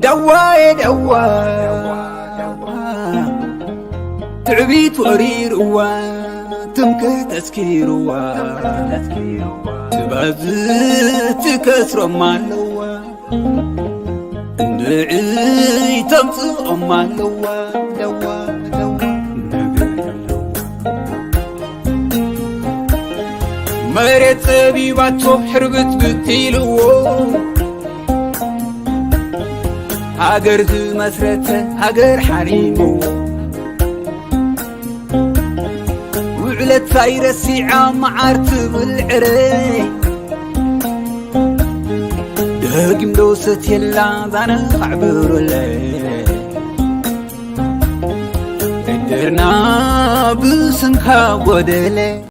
دواي دوا تعبيت وريروا تمكه تسكيروا تبازت تكسر مالوا اندعي تمص مالوا دوا مريت سبيباتو حربت بتيلو هاجر مسرته هاجر حريمو وعلت فايرسي عام عارت بالعري داقم دوست يلا زانا عبر لي قدرنا بسنها ودلي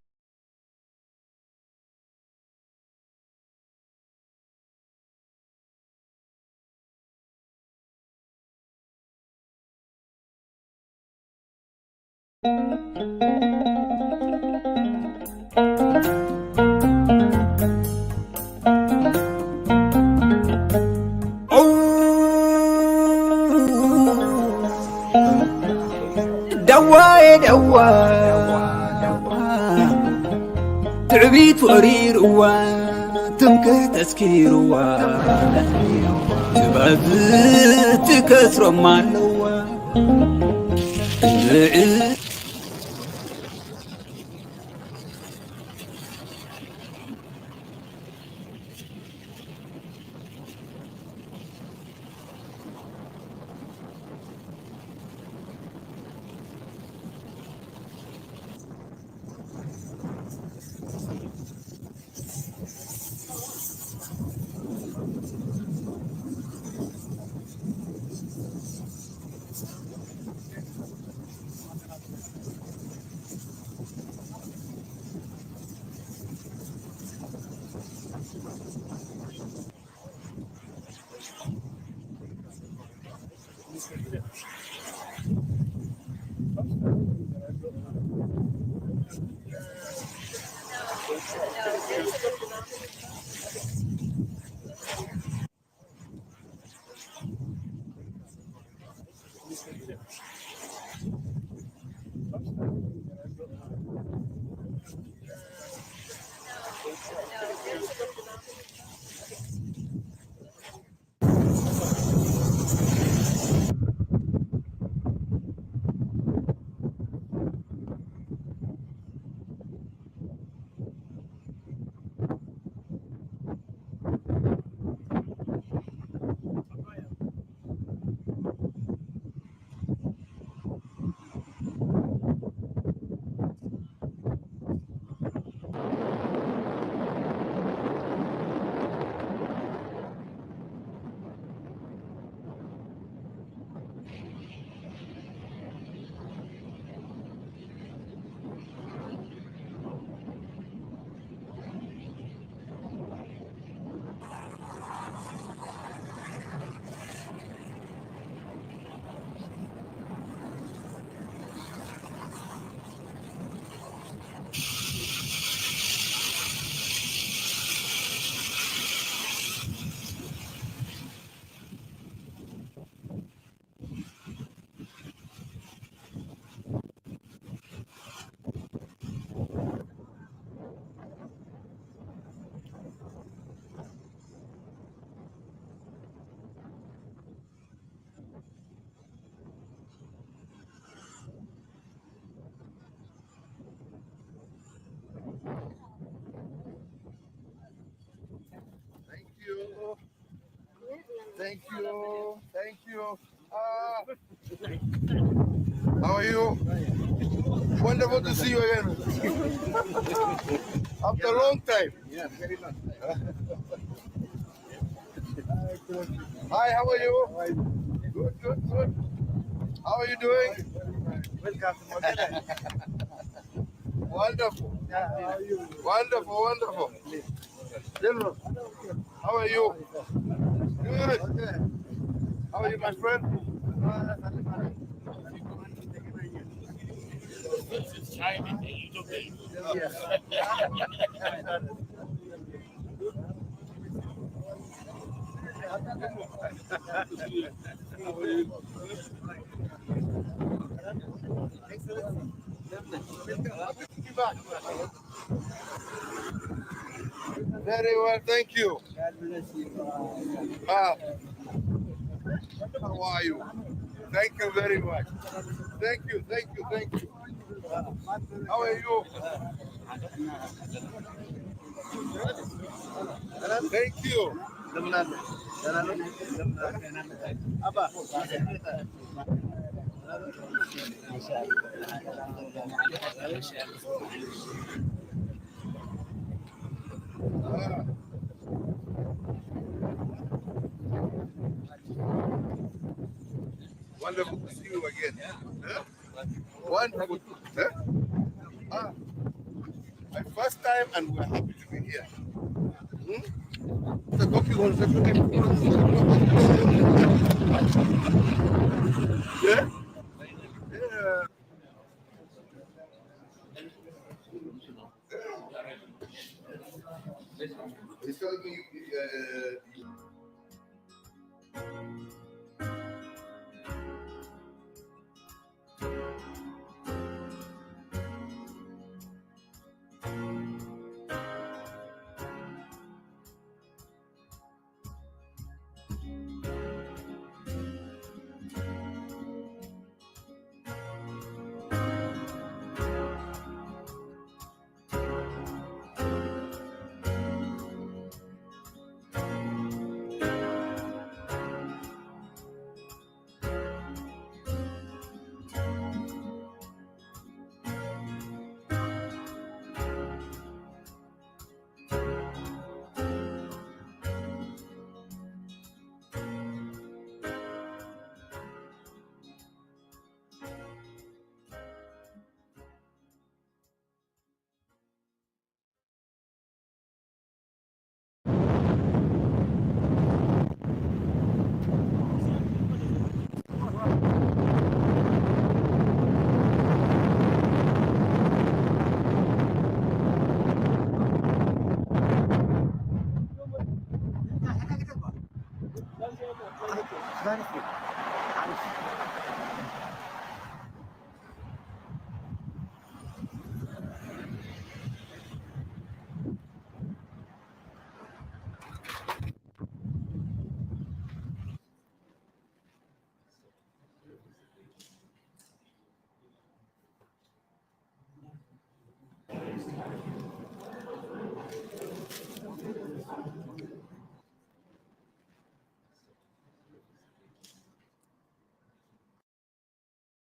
دواي دوا تعبيت وريروا تمكه تسكيروا تبازت تكسر مالوا Thank you. Thank you. How are you? Wonderful to see you again. After a long time. Yeah, very long. Hi, how are you? Good, good, good. How are you doing? Welcome to Modena. Wonderful. Yeah, how are you? Wonderful, wonderful. General, how are you? Good. How are you, my friend? Very well, thank you. Ah, how are you? Thank you very much. Thank you, thank you, thank you. How are you? Thank you. Ah, wonderful to see you again. Huh? Wonderful. Huh? Ah, my first time, and we're happy to be here. Hmm? The cookie was a good. Yeah? Yeah. He's telling me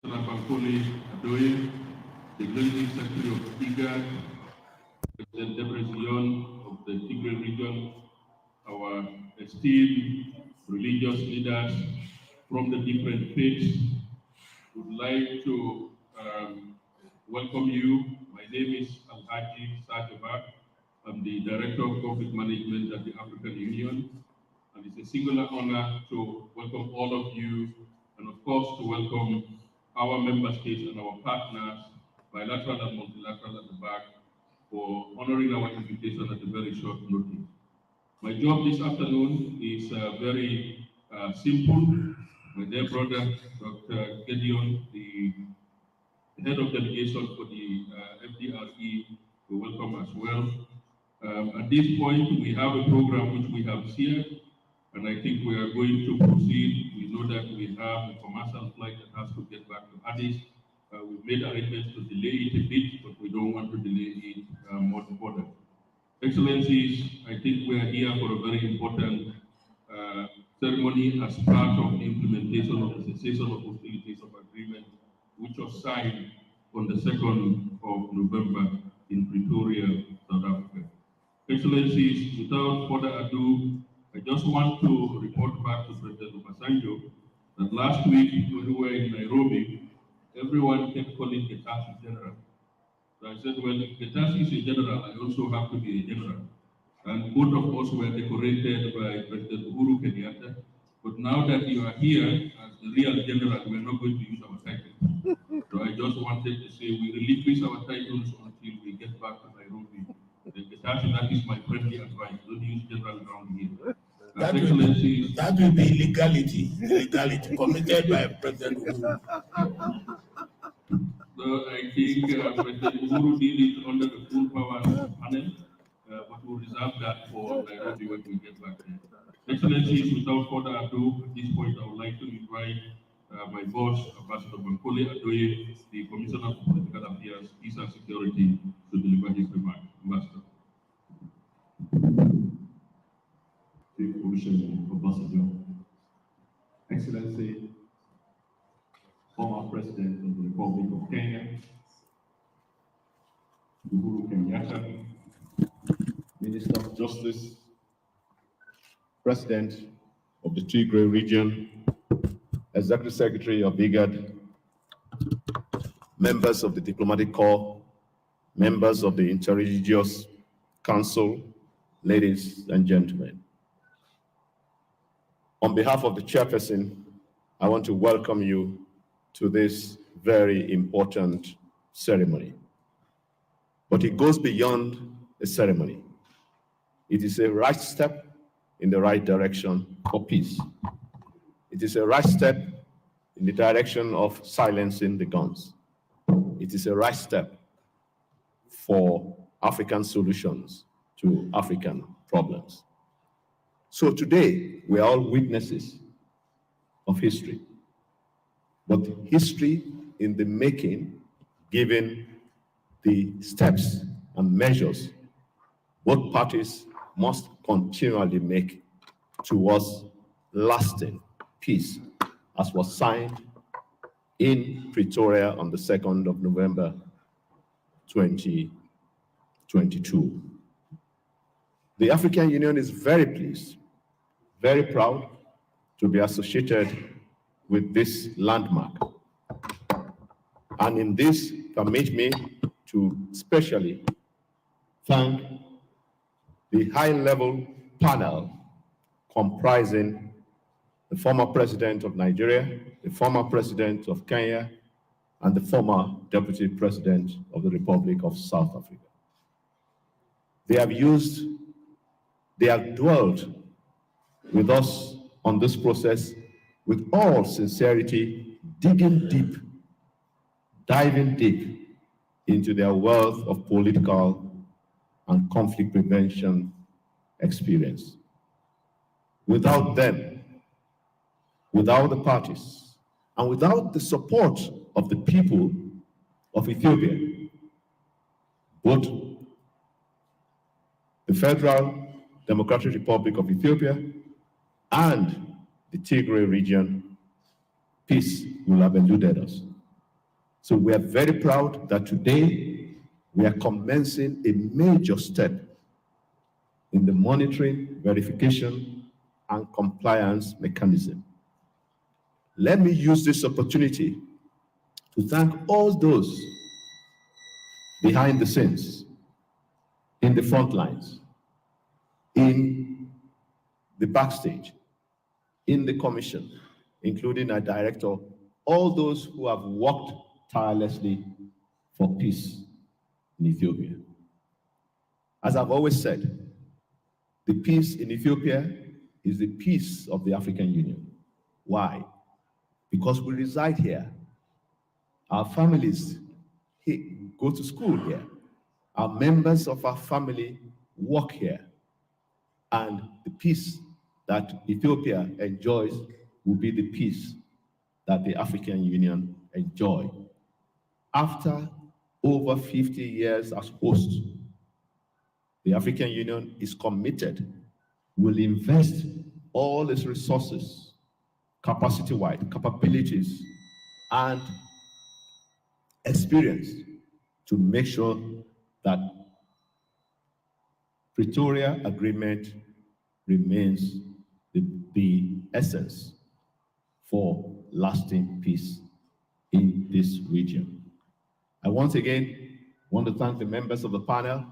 Bankole Adoye, the Executive Secretary of IGAD, President Debrezion of the Tigray region, our esteemed religious leaders from the different faiths, would like to welcome you. My name is Alhaji Sajaba. I'm the Director of Conflict Management at the African Union, and it's a singular honor to welcome all of you, and of course to welcome our member states and our partners, bilateral and multilateral at the back, for honoring our invitation at a very short notice. My job this afternoon is very simple. My dear brother, Dr. Gideon, the head of delegation for the FDRE, we welcome as well. At this point, we have a program which we have shared, and I think we are going to proceed. We know that we have a commercial flight that has to get back to Addis. We've made arrangements to delay it a bit, but we don't want to delay it more further. Excellencies, I think we are here for a very important ceremony as part of the implementation of the cessation of hostilities of agreement, which was signed on the 2nd of November in Pretoria, South Africa. Excellencies, without further ado, I just want to report back to President Obasanjo that last week when we were in Nairobi, everyone kept calling Getachew general. So I said, well, if Getachew is a general, I also have to be a general. And both of us were decorated by President Uhuru Kenyatta. But now that you are here as the real general, we are not going to use our titles. So I just wanted to say we relinquish our titles until we get back to Nairobi. Getachew, that is my friendly advice. Don't use general around here. Excellencies, that will be illegality committed by President Uhuru. So I think President Uhuru did it under the full powers panel, but we'll reserve that for Nairobi when we get back there. Excellencies, without further ado, at this point I would like to invite my boss, Ambassador Bankole Adoye, the Commissioner for Political Affairs, Peace and Security, to deliver his remarks. Ambassador. Chief Commissioner Ambassador, Excellency, former President of the Republic of Kenya, Uhuru Kenyatta, Minister of Justice, President of the Tigray region, Executive Secretary of IGAD, members of the Diplomatic Corps, members of the Interreligious Council, ladies and gentlemen. On behalf of the chairperson, I want to welcome you to this very important ceremony. But it goes beyond a ceremony. It is a right step in the right direction for peace. It is a right step in the direction of silencing the guns. It is a right step for African solutions to African problems. So today, we are all witnesses of history, but history in the making, given the steps and measures both parties must continually make towards lasting peace, as was signed in Pretoria on the 2nd of November, 2022. The African Union is very pleased, very proud to be associated with this landmark. And in this, permit me to especially thank the high-level panel comprising the former president of Nigeria, the former president of Kenya, and the former deputy president of the Republic of South Africa. They have dwelled with us on this process with all sincerity, digging deep, diving deep into their wealth of political and conflict prevention experience. Without them, without the parties, and without the support of the people of Ethiopia, both the Federal Democratic Republic of Ethiopia and the Tigray region, peace will have eluded us. So we are very proud that today we are commencing a major step in the monitoring, verification, and compliance mechanism. Let me use this opportunity to thank all those behind the scenes, in the front lines, in the backstage, in the commission, including our director, all those who have worked tirelessly for peace in Ethiopia. As I've always said, the peace in Ethiopia is the peace of the African Union. Why? Because we reside here. Our families go to school here. Our members of our family work here. And the peace that Ethiopia enjoys will be the peace that the African Union enjoys. After over 50 years as host, the African Union is committed, will invest all its resources, capacity-wide, capabilities, and experience to make sure that Pretoria Agreement remains the essence for lasting peace in this region. I once again want to thank the members of the panel,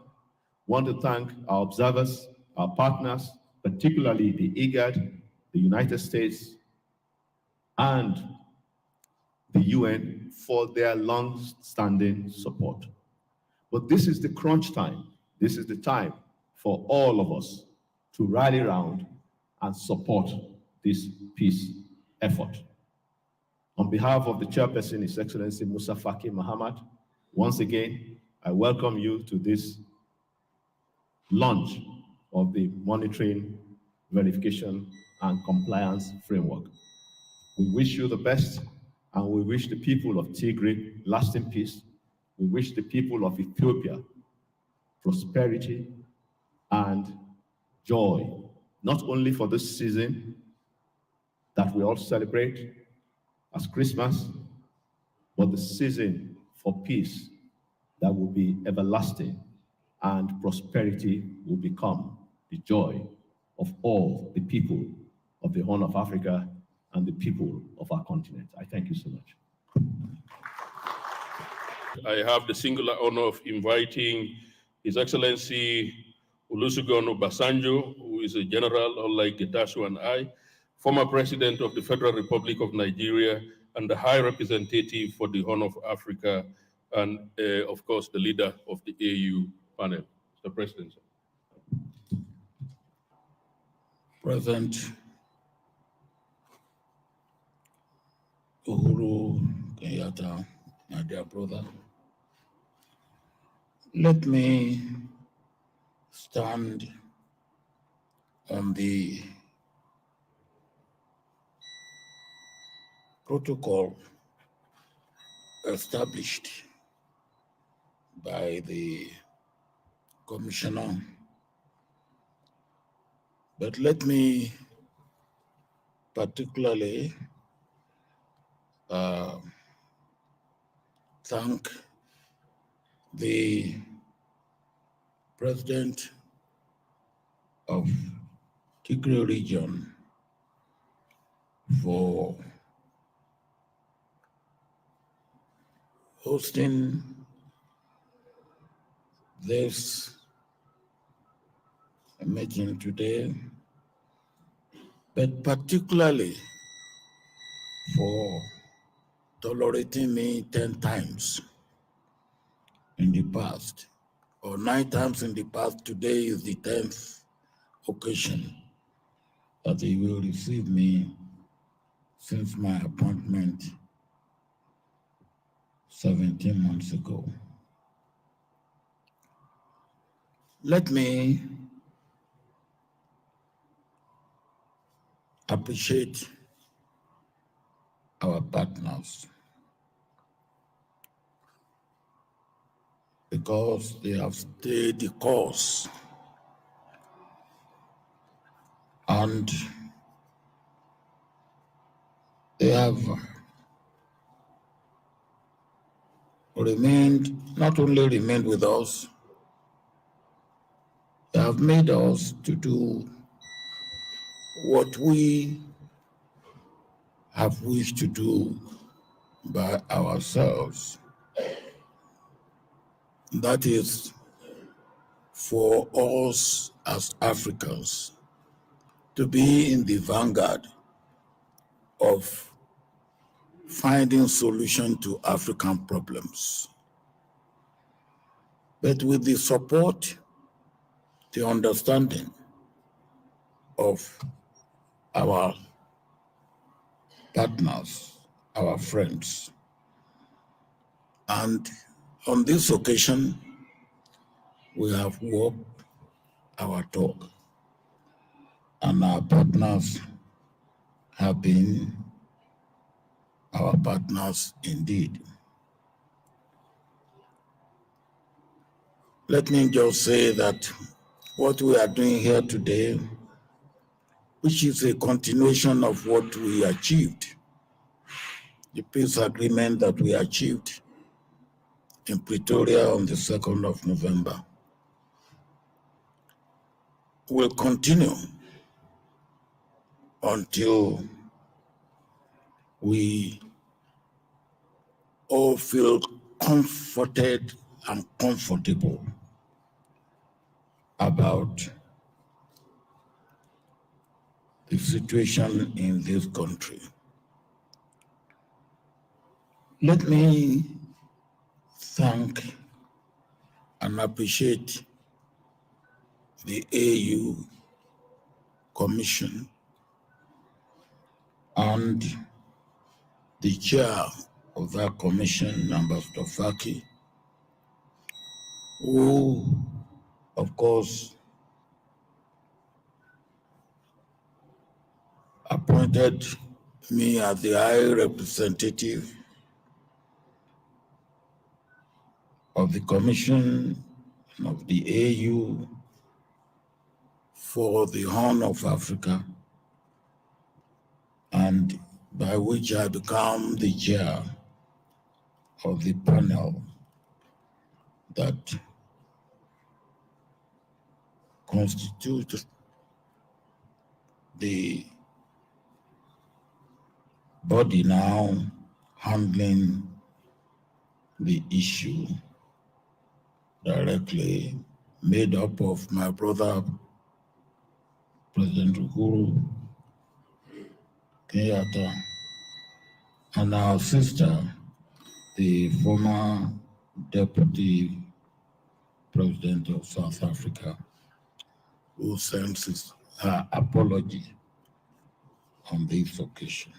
want to thank our observers, our partners, particularly the IGAD, the United States, and the UN for their long-standing support. But this is the crunch time. This is the time for all of us to rally around and support this peace effort. On behalf of the chairperson, His Excellency Musa Faki Mahamat, once again, I welcome you to this launch of the Monitoring, Verification, and Compliance Framework. We wish you the best, and we wish the people of Tigray lasting peace. We wish the people of Ethiopia prosperity and joy, not only for this season that we all celebrate as Christmas, but the season for peace that will be everlasting, and prosperity will become the joy of all the people of the Horn of Africa and the people of our continent. I thank you so much. I have the singular honor of inviting His Excellency Olusegun Obasanjo, who is a general, unlike Getachew and I, former President of the Federal Republic of Nigeria, and the High Representative for the Horn of Africa, and of course, the leader of the AU panel. Mr. President. President Uhuru Kenyatta, my dear brother, let me stand on the protocol established by the commissioner, but let me particularly thank the president of Tigray region for hosting this meeting today, but particularly for tolerating me 10 times in the past, or 9 times in the past. Today is the 10th occasion that he will receive me since my appointment 17 months ago. Let me appreciate our partners because they have stayed the course and they have not only remained with us, they have made us to do what we have wished to do by ourselves. That is for us as Africans to be in the vanguard of finding solution to African problems. But with the support, the understanding of our partners, our friends. And on this occasion, we have walked our talk, and our partners have been our partners indeed. Let me just say that what we are doing here today, which is a continuation of what we achieved, the peace agreement that we achieved in Pretoria on the 2nd of November, will continue until we all feel comforted and comfortable about the situation in this country. Let me thank and appreciate the AU Commission and the chair of that commission, Ambassador Faki, who, of course, appointed me as the High Representative of the Commission of the AU for the Horn of Africa, and by which I become the chair of the panel that constitutes the body now handling the issue directly, made up of my brother, President Uhuru Kenyatta, and our sister, the former Deputy President of South Africa, who sends her apology on this occasion.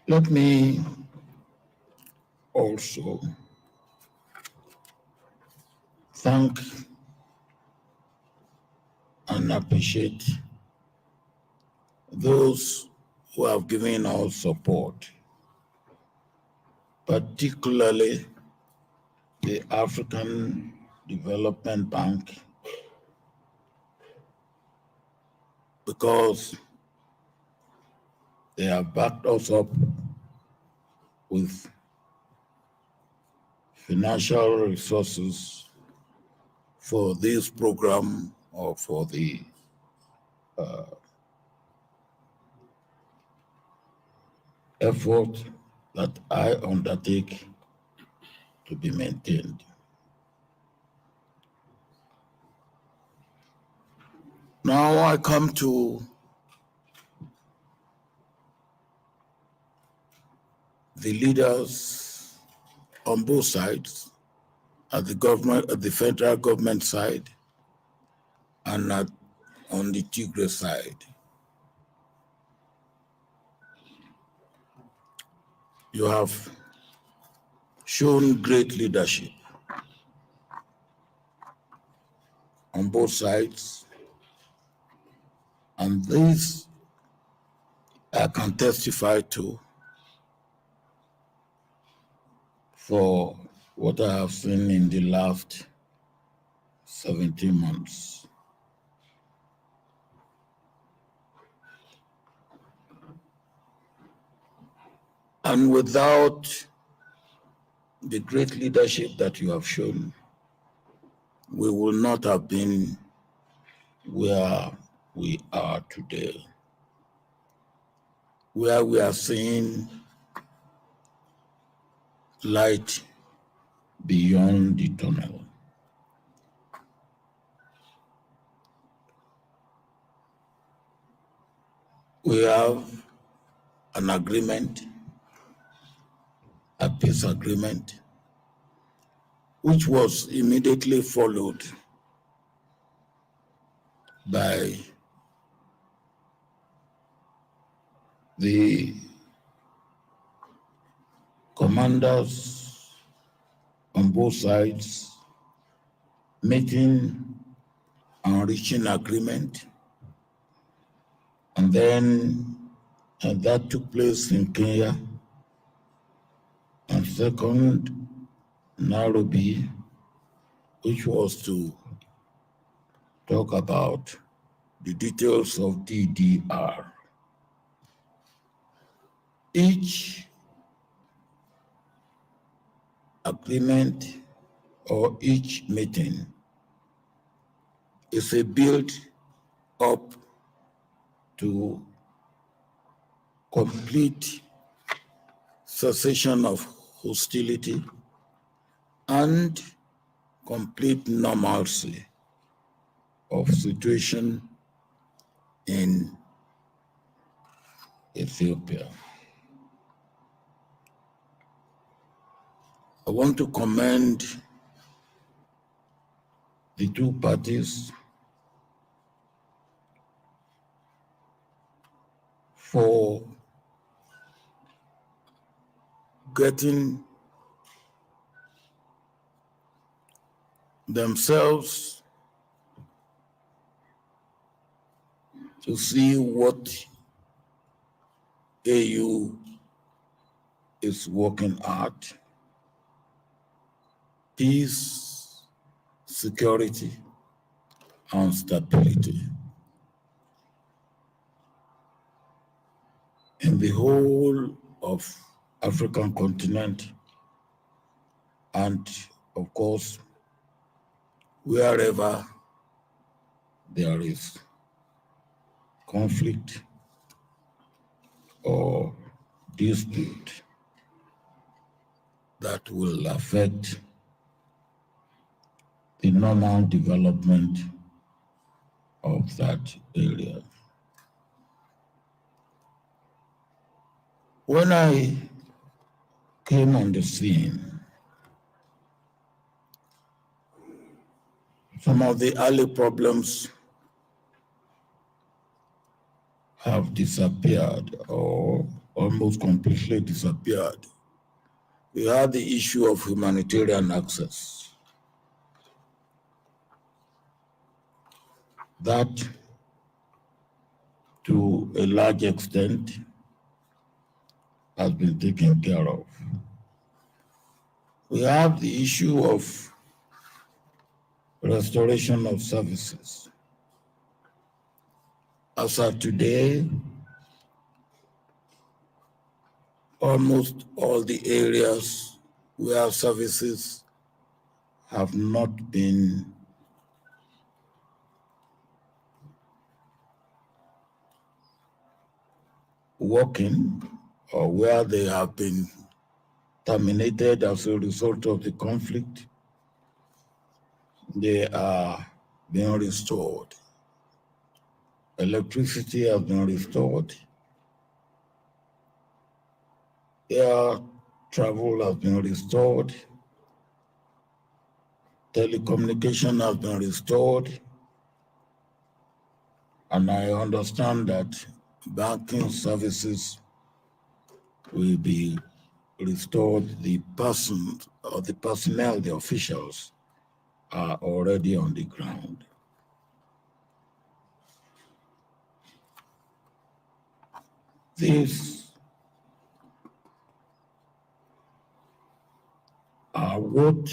Let me also thank and appreciate those who have given us support, particularly the African Development Bank, because they have backed us up with financial resources for this program or for the effort that I undertake to be maintained. Now I come to the leaders on both sides, at the government, at the federal government side, and on the Tigray side. You have shown great leadership on both sides, and this I can testify to for what I have seen in the last 17 months. And without the great leadership that you have shown, we will not have been where we are today, where we are seeing light beyond the tunnel. We have an agreement, a peace agreement, which was immediately followed by the commanders on both sides meeting and reaching agreement. And then that took place in Kenya. And second, Nairobi, which was to talk about the details of DDR. Each agreement or each meeting is a build up to complete cessation of hostility and complete normalcy of situation in Ethiopia. I want to commend the two parties for getting themselves to see what AU is working at: peace, security, and stability in the whole of African continent, and of course, wherever there is conflict or dispute that will affect the normal development of that area. When I came on the scene, some of the early problems have disappeared or almost completely disappeared. We had the issue of humanitarian access. That, to a large extent, has been taken care of. We have the issue of restoration of services. As of today, almost all the areas where services have not been working, or where they have been terminated as a result of the conflict, they are being restored. Electricity has been restored. Air travel has been restored. Telecommunication has been restored. And I understand that banking services will be restored. The persons or the personnel, the officials, are already on the ground. These are what,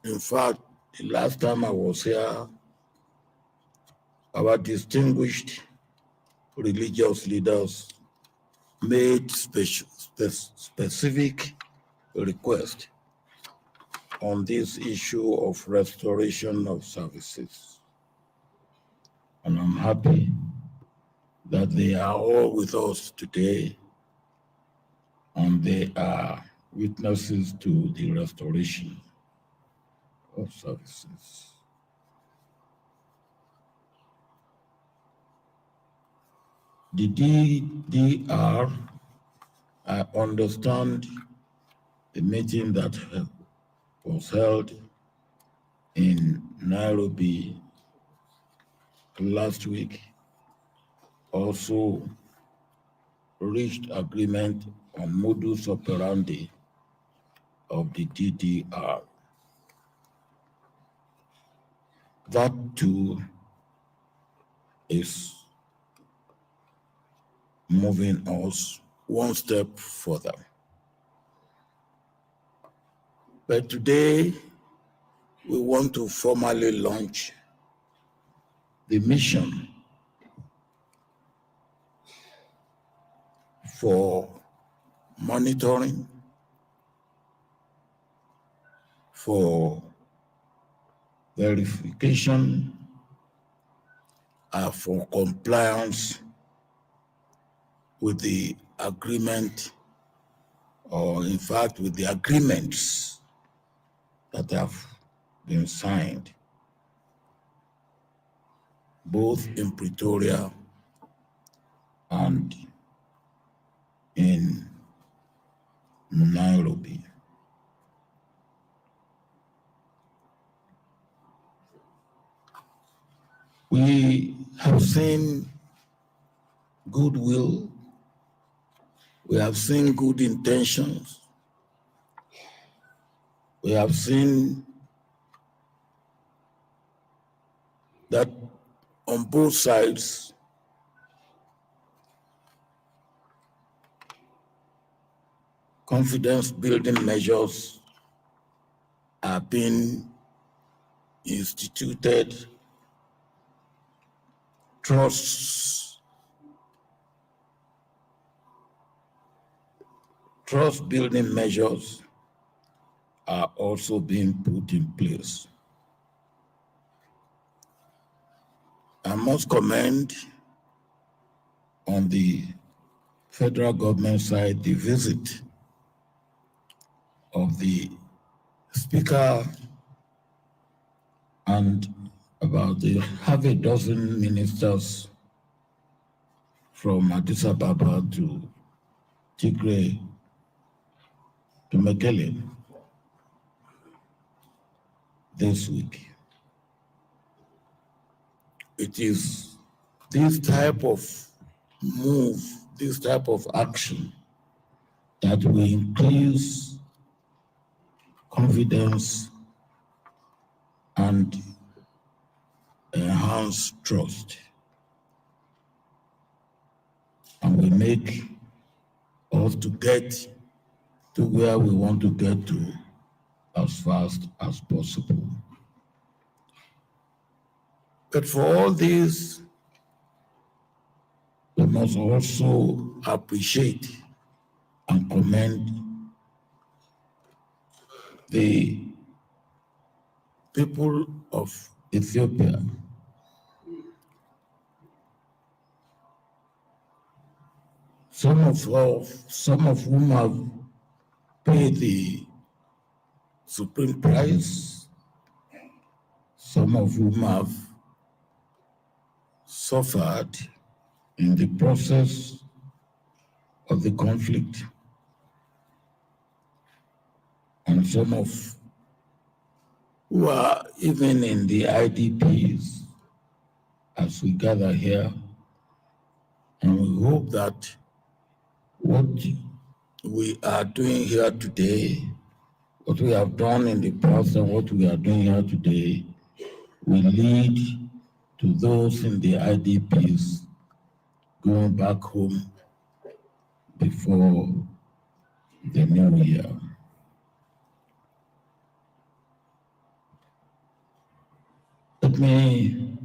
in fact, the last time I was here, our distinguished religious leaders made specific request on this issue of restoration of services. And I'm happy that they are all with us today, and they are witnesses to the restoration of services. The DDR, I understand the meeting that was held in Nairobi last week also reached agreement on modus operandi of the DDR. That too is moving us one step further. But today, we want to formally launch the mission for monitoring, for verification, for compliance with the agreement, or in fact with the agreements that have been signed, both in Pretoria and in Nairobi. We have seen goodwill We have seen good intentions. We have seen that on both sides, confidence building measures are being instituted, trust building measures are also being put in place. I must commend on the federal government side the visit of the Speaker and about half a dozen ministers from Addis Ababa to Tigray to Mekelle this week. It is this type of move, this type of action that will increase confidence and enhance trust, and will make us to get to where we want to get to as fast as possible. But for all this, we must also appreciate and commend the people of Ethiopia. Some of whom have paid the supreme price, some of whom have suffered in the process of the conflict, and some of who are even in the IDPs as we gather here. And we hope that what we are doing here today, what we have done in the past and what we are doing here today will lead to those in the IDPs going back home before the new year. Let me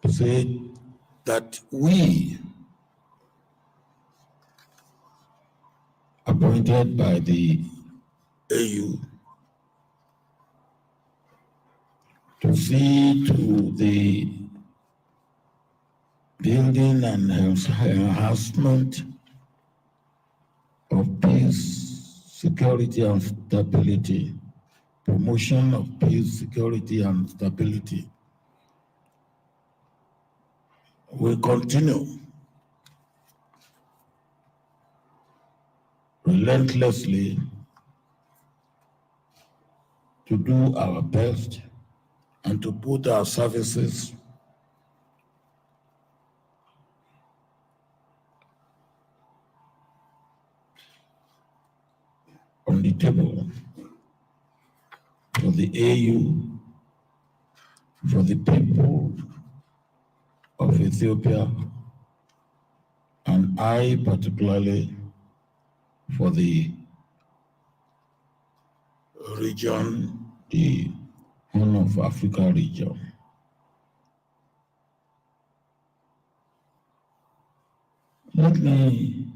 say that we, appointed by the AU to see to the building and enhancement of peace, security, and stability, promotion of peace, security, and stability, will continue relentlessly to do our best and to put our services on the table for the AU, for the people of Ethiopia, and I particularly for the region, the Horn of Africa region. Let me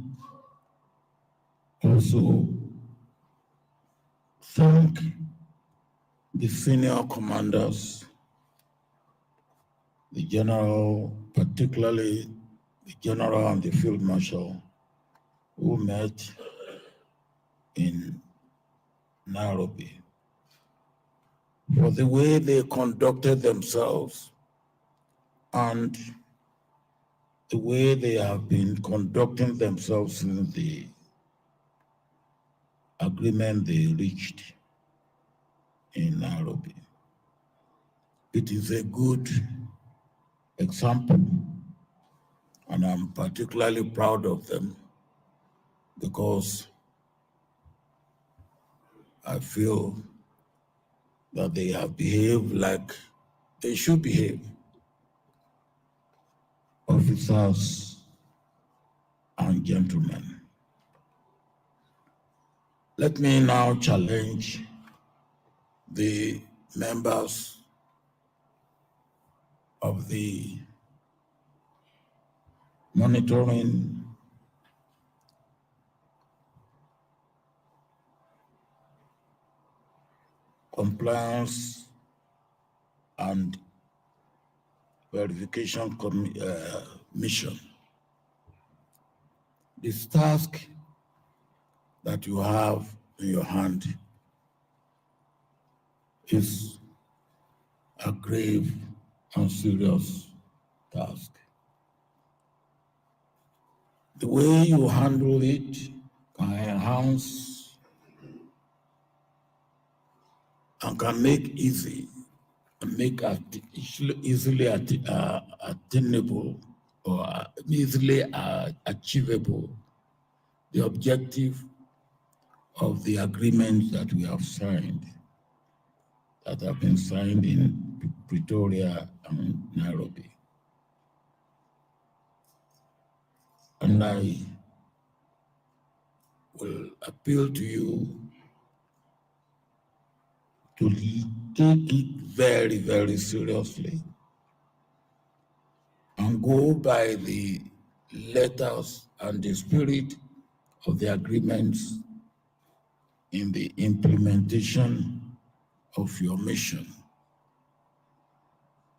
also thank the senior commanders, the general, particularly the general and the field marshal, who met in Nairobi, for the way they conducted themselves and the way they have been conducting themselves since the agreement they reached in Nairobi. It is a good example And I'm particularly proud of them because I feel that they have behaved like they should behave. Officers and gentlemen. Let me now challenge the members of the monitoring compliance and verification mission. This task that you have in your hand is a grave and serious task. The way you handle it can enhance and can make easy and make easily attainable or easily achievable the objective of the agreements that we have signed, that have been signed in Pretoria and Nairobi. And I will appeal to you to take it very, very seriously and go by the letters and the spirit of the agreements in the implementation of your mission.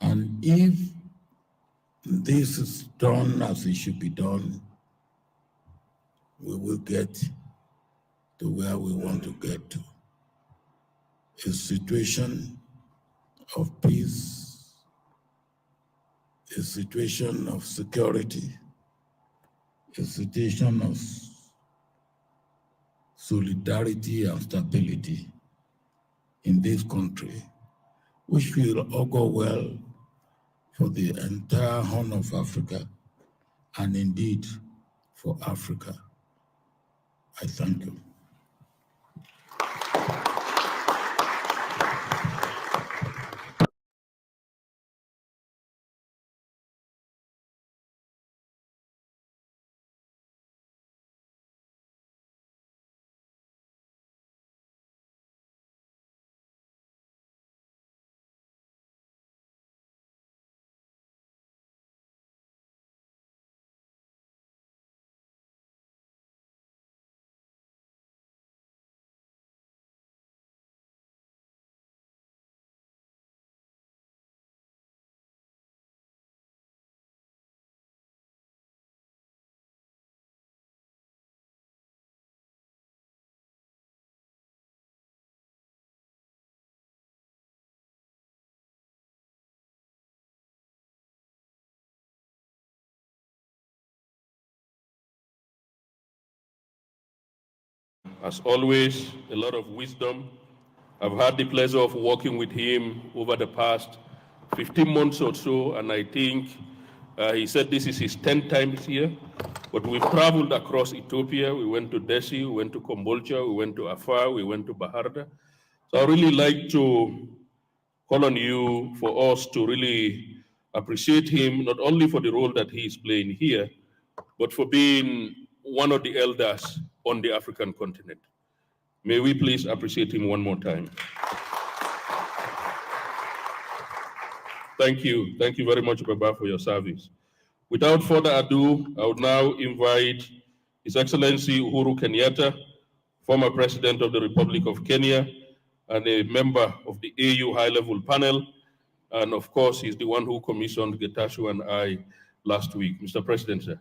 And if this is done as it should be done, we will get to where we want to get to. A situation of peace, a situation of security, a situation of solidarity and stability in this country, which will augur well for the entire Horn of Africa and indeed for Africa. I thank you. As always, a lot of wisdom. I've had the pleasure of working with him over the past 15 months or so, and I think he said this is his 10th time here, but we've traveled across Ethiopia. We went to Desi, we went to Kombolcha, we went to Afar, we went to Baharda. So I really like to call on you for us to really appreciate him, not only for the role that he is playing here, but for being one of the elders on the African continent. May we please appreciate him one more time. Thank you. Thank you very much, Baba, for your service. Without further ado, I would now invite His Excellency Uhuru Kenyatta, former President of the Republic of Kenya, and a member of the AU High-Level Panel. And of course, he's the one who commissioned Getachew and I last week. Mr. President, sir.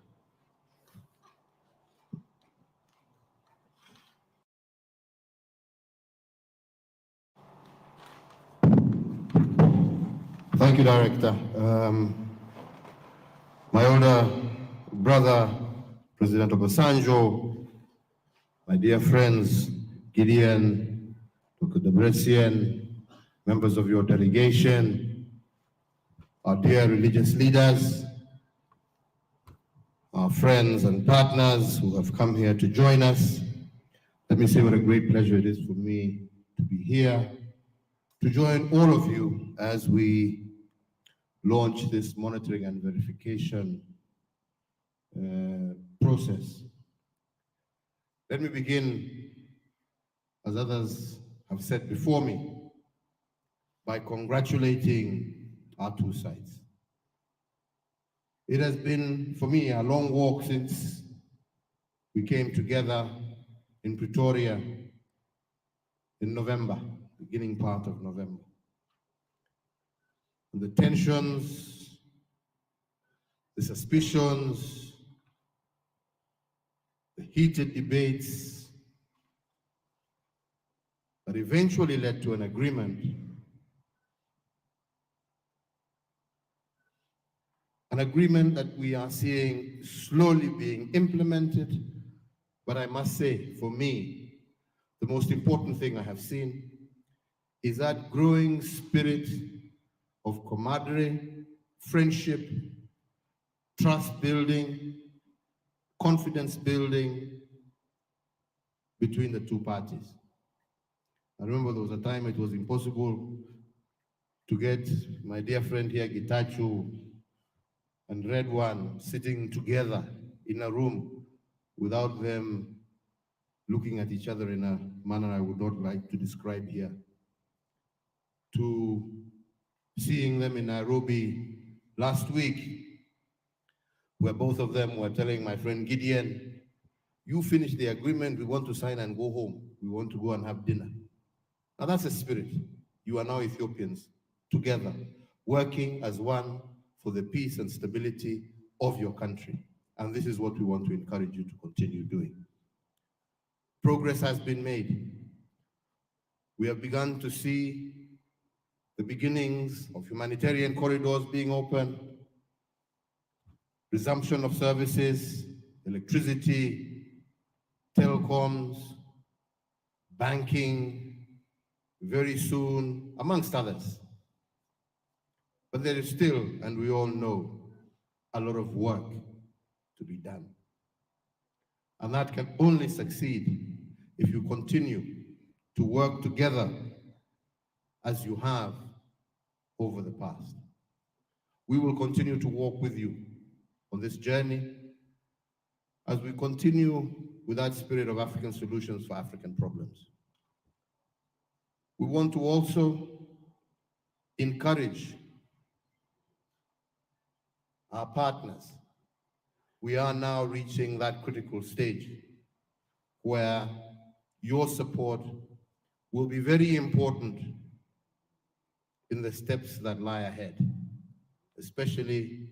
Thank you, Director. My older brother, President Obasanjo, my dear friends, Gideon, Dr. Debretsion, members of your delegation, our dear religious leaders, our friends and partners who have come here to join us. Let me say what a great pleasure it is for me to be here, to join all of you as we launch this monitoring and verification process. Let me begin, as others have said before me, by congratulating our two sides. It has been, for me, a long walk since we came together in Pretoria in November, beginning part of November. And the tensions, the suspicions, the heated debates that eventually led to an agreement. An agreement that we are seeing slowly being implemented. But I must say, for me, the most important thing I have seen is that growing spirit of camaraderie, friendship, trust building, confidence building between the two parties. I remember there was a time it was impossible to get my dear friend here, Gitachu, and Red One sitting together in a room without them looking at each other in a manner I would not like to describe here, to seeing them in Nairobi last week, where both of them were telling my friend Gideon, you finish the agreement, we want to sign and go home. We want to go and have dinner. Now that's a spirit. You are now Ethiopians together, working as one for the peace and stability of your country. And this is what we want to encourage you to continue doing. Progress has been made. We have begun to see the beginnings of humanitarian corridors being opened, resumption of services, electricity, telecoms, banking, very soon, amongst others. But there is still, and we all know, a lot of work to be done. And that can only succeed if you continue to work together as you have over the past. We will continue to walk with you on this journey as we continue with that spirit of African solutions for African problems. We want to also encourage our partners. We are now reaching that critical stage where your support will be very important in the steps that lie ahead, especially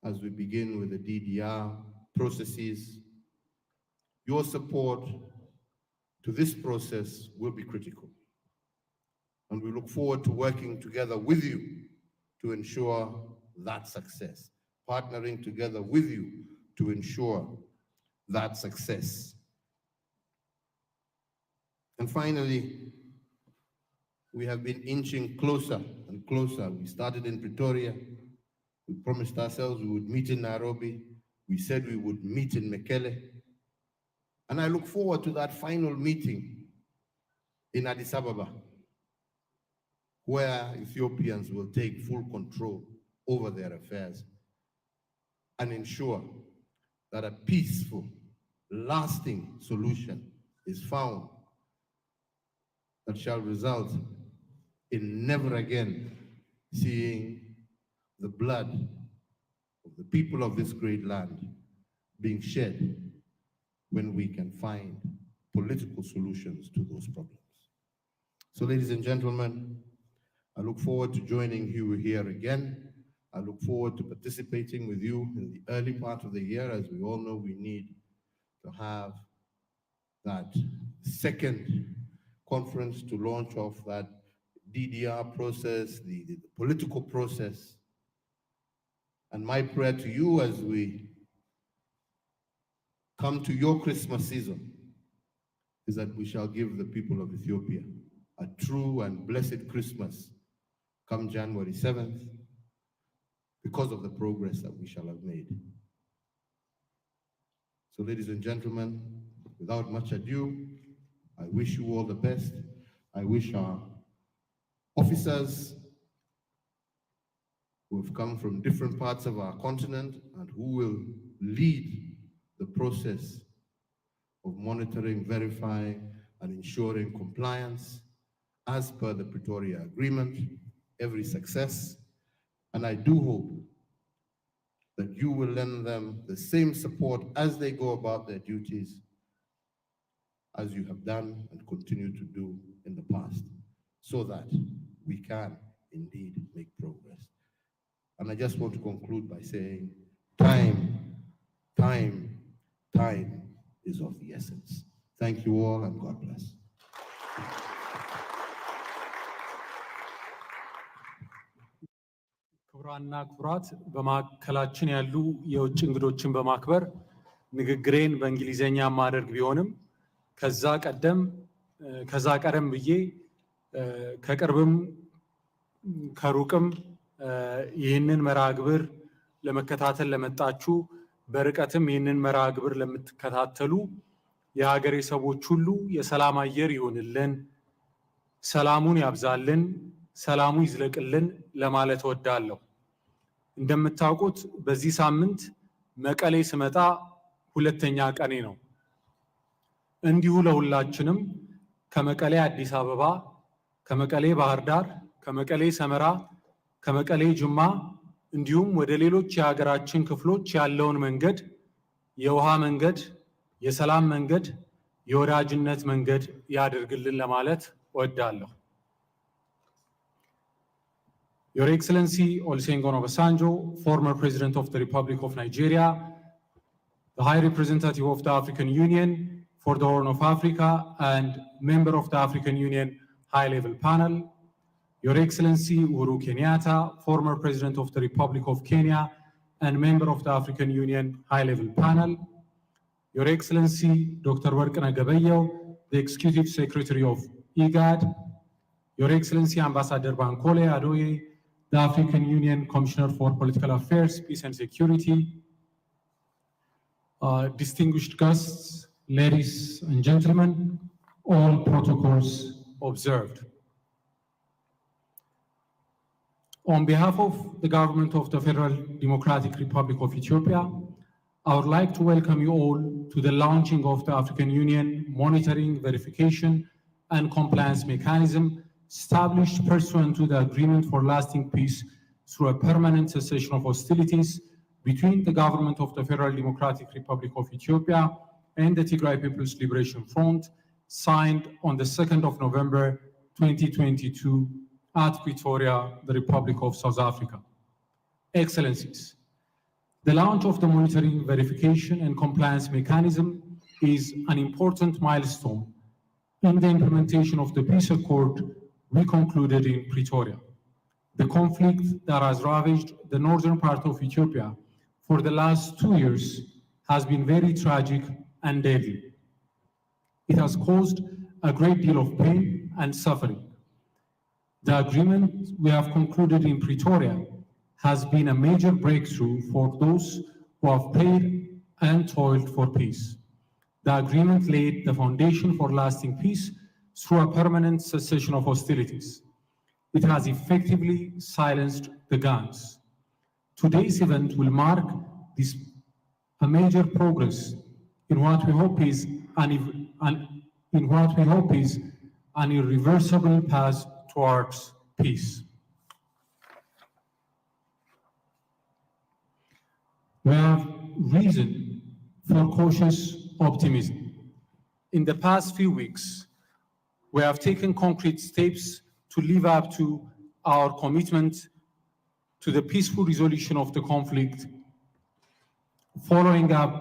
as we begin with the DDR processes. Your support to this process will be critical. And we look forward to working together with you to ensure that success, partnering together with you to ensure that success. And finally, we have been inching closer and closer. We started in Pretoria. We promised ourselves we would meet in Nairobi. We said we would meet in Mekelle. And I look forward to that final meeting in Addis Ababa, where Ethiopians will take full control over their affairs and ensure that a peaceful, lasting solution is found that shall result in never again seeing the blood of the people of this great land being shed when we can find political solutions to those problems. So, ladies and gentlemen, I look forward to joining you here again. I look forward to participating with you in the early part of the year. As we all know, we need to have that second conference to launch off that DDR process, the political process. And my prayer to you as we come to your Christmas season is that we shall give the people of Ethiopia a true and blessed Christmas come January 7th because of the progress that we shall have made. So ladies and gentlemen, without much ado, I wish you all the best. I wish our officers who have come from different parts of our continent and who will lead the process of monitoring, verifying, and ensuring compliance as per the Pretoria Agreement, every success. And I do hope that you will lend them the same support as they go about their duties as you have done and continue to do in the past, so that we can indeed make progress. And I just want to conclude by saying, time is of the essence. Thank you all, and God bless. ክቡራንና ክቡራት በማዕከላችን ያሉ የውጭ እንግዶችን በማክበር ንግግሬን በእንግሊዘኛ ማድረግ ቢሆንም ከዛ ቀደም ብዬ ከቅርብም ከሩቅም ይህንን መርሃ ግብር ለመከታተል ለመጣችሁ በርቀትም ይህንን መርሃ ግብር ለምትከታተሉ የሀገሬ ሰዎች ሁሉ የሰላም አየር ይሁንልን፣ ሰላሙን ያብዛልን፣ ሰላሙ ይዝለቅልን ለማለት እወዳለሁ። እንደምታውቁት በዚህ ሳምንት መቀሌ ስመጣ ሁለተኛ ቀኔ ነው። እንዲሁ ለሁላችንም ከመቀሌ አዲስ አበባ፣ ከመቀሌ ባህር ዳር፣ ከመቀሌ ሰመራ፣ ከመቀሌ ጅማ እንዲሁም ወደ ሌሎች የሀገራችን ክፍሎች ያለውን መንገድ የውሃ መንገድ፣ የሰላም መንገድ፣ የወዳጅነት መንገድ ያድርግልን ለማለት እወዳለሁ። Your Excellency Olusegun Obasanjo, former President of the Republic of Nigeria, the High Representative of the African Union for the Horn of Africa and member of the African Union High-Level Panel, Your Excellency Uhuru Kenyatta, former President of the Republic of Kenya and member of the African Union High-Level Panel, Your Excellency Dr. Warkana Gabayo, the Executive Secretary of IGAD, Your Excellency Ambassador Bankole Adoye, the African Union Commissioner for Political Affairs, Peace and Security, distinguished guests, ladies and gentlemen, all protocols observed. On behalf of the government of the Federal Democratic Republic of Ethiopia, I would like to welcome you all to the launching of the African Union Monitoring, Verification and Compliance Mechanism established pursuant to the Agreement for Lasting Peace through a permanent cessation of hostilities between the government of the Federal Democratic Republic of Ethiopia and the Tigray People's Liberation Front, signed on the 2nd of November 2022 at Pretoria, the Republic of South Africa. Excellencies, the launch of the Monitoring, Verification and Compliance Mechanism is an important milestone in the implementation of the peace accord we concluded in Pretoria. The conflict that has ravaged the northern part of Ethiopia for the last 2 years has been very tragic and deadly. It has caused a great deal of pain and suffering. The agreement we have concluded in Pretoria has been a major breakthrough for those who have prayed and toiled for peace. The agreement laid the foundation for lasting peace through a permanent cessation of hostilities. It has effectively silenced the guns. Today's event will mark a major progress in what we hope is an irreversible path towards peace. We have reason for cautious optimism. In the past few weeks, we have taken concrete steps to live up to our commitment to the peaceful resolution of the conflict. Following up,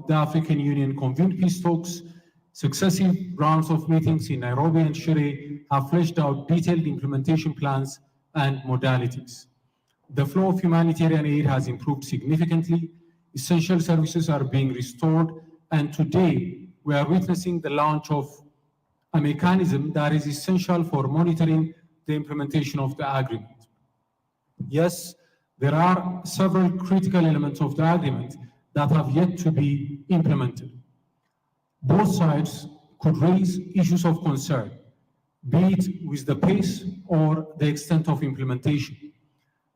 the African Union convened peace talks. Successive rounds of meetings in Nairobi and Shire have fleshed out detailed implementation plans and modalities. The flow of humanitarian aid has improved significantly. Essential services are being restored, and today we are witnessing the launch of a mechanism that is essential for monitoring the implementation of the agreement. Yes, there are several critical elements of the agreement that have yet to be implemented. Both sides could raise issues of concern, be it with the pace or the extent of implementation.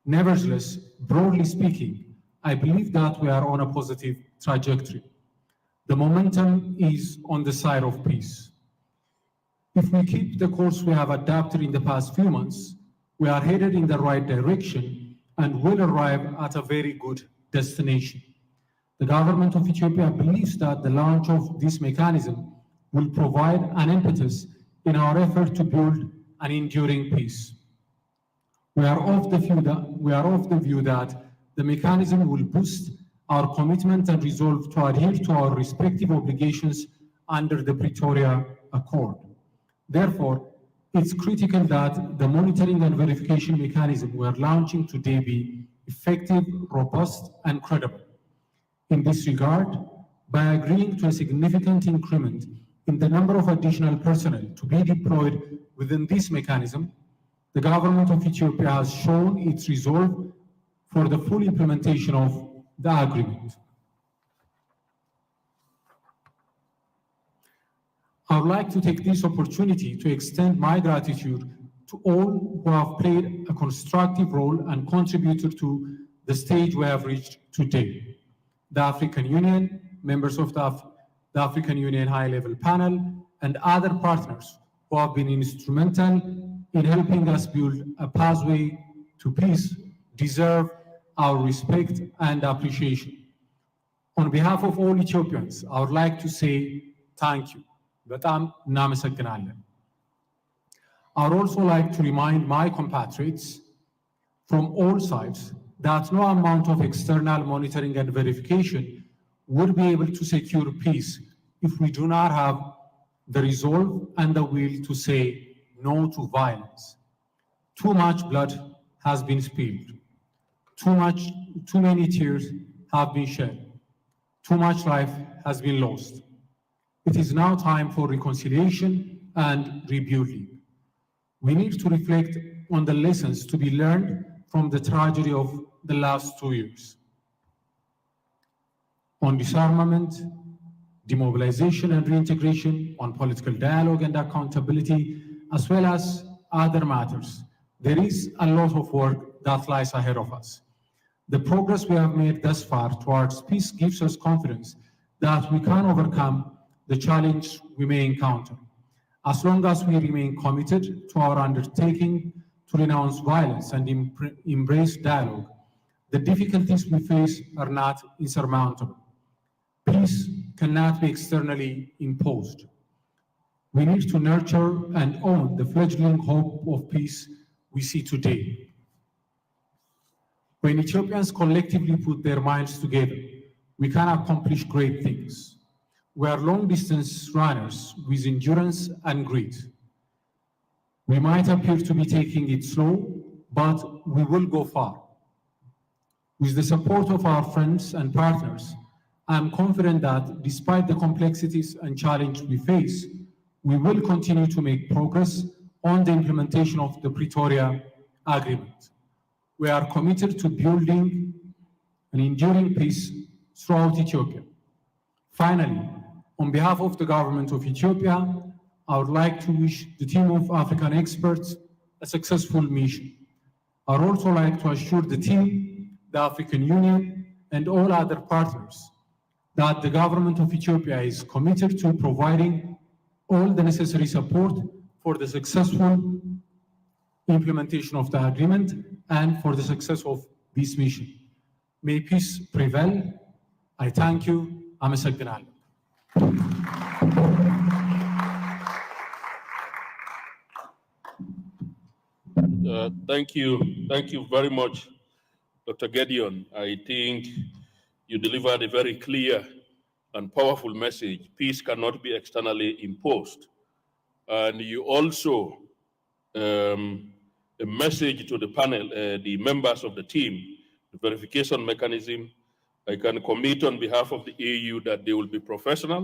Nevertheless, broadly speaking, I believe that we are on a positive trajectory. The momentum is on the side of peace. If we keep the course we have adopted in the past few months, we are headed in the right direction and will arrive at a very good destination. The government of Ethiopia believes that the launch of this mechanism will provide an impetus in our effort to build an enduring peace. We are of the view that the mechanism will boost our commitment and resolve to adhere to our respective obligations under the Pretoria Accord. Therefore, it's critical that the monitoring and verification mechanism we are launching today be effective, robust, and credible. In this regard, by agreeing to a significant increment in the number of additional personnel to be deployed within this mechanism, the government of Ethiopia has shown its resolve for the full implementation of the agreement. I would like to take this opportunity to extend my gratitude to all who have played a constructive role and contributed to the stage we have reached today. The African Union, members of the African Union High-Level Panel, and other partners who have been instrumental in helping us build a pathway to peace deserve our respect and appreciation. On behalf of all Ethiopians, I would like to say thank you. በጣም እናመሰግናለን. I would also like to remind my compatriots from all sides that no amount of external monitoring and verification would be able to secure peace if we do not have the resolve and the will to say no to violence. Too much blood has been spilled. Too many tears have been shed. Too much life has been lost. It is now time for reconciliation and rebuilding. We need to reflect on the lessons to be learned from the tragedy of the last 2 years. On disarmament, demobilization and reintegration, on political dialogue and accountability, as well as other matters, there is a lot of work that lies ahead of us. The progress we have made thus far towards peace gives us confidence that we can overcome the challenge we may encounter. As long as we remain committed to our undertaking to renounce violence and embrace dialogue, the difficulties we face are not insurmountable. Peace cannot be externally imposed. We need to nurture and own the fledgling hope of peace we see today. When Ethiopians collectively put their minds together, we can accomplish great things. We are long-distance runners with endurance and grit. We might appear to be taking it slow, but we will go far. With the support of our friends and partners, I am confident that despite the complexities and challenges we face, we will continue to make progress on the implementation of the Pretoria Agreement. We are committed to building an enduring peace throughout Ethiopia. Finally, on behalf of the government of Ethiopia, I would like to wish the team of African experts a successful mission. I would also like to assure the team, the African Union, and all other partners that the government of Ethiopia is committed to providing all the necessary support for the successful implementation of the agreement and for the success of this mission. May peace prevail. I thank you. አመሰግናለሁ. Thank you very much, Dr. Gideon. I think you delivered a very clear and powerful message. Peace cannot be externally imposed. And you also, a message to the panel, the members of the team, the verification mechanism. I can commit on behalf of the EU that they will be professional,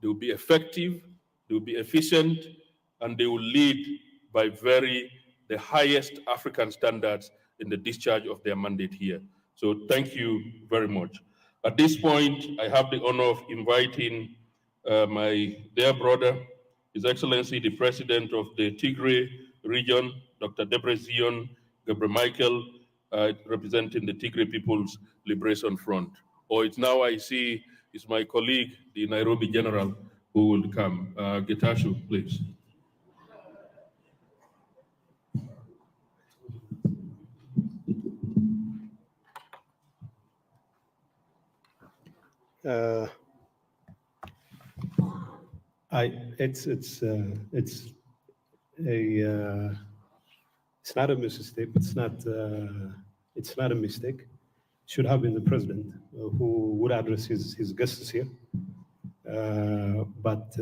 they will be effective, they will be efficient, and they will lead by the highest African standards in the discharge of their mandate here. So thank you very much. At this point, I have the honor of inviting my dear brother, His Excellency, the President of the Tigray region, Dr. Debretsion Gebremichael, representing the Tigray People's Liberation Front. Or it's now I see it's my colleague, the Nairobi General, who will come. Getashu, please. It's not a mistake. It's not a mistake. It should have been the president who would address his guests here. But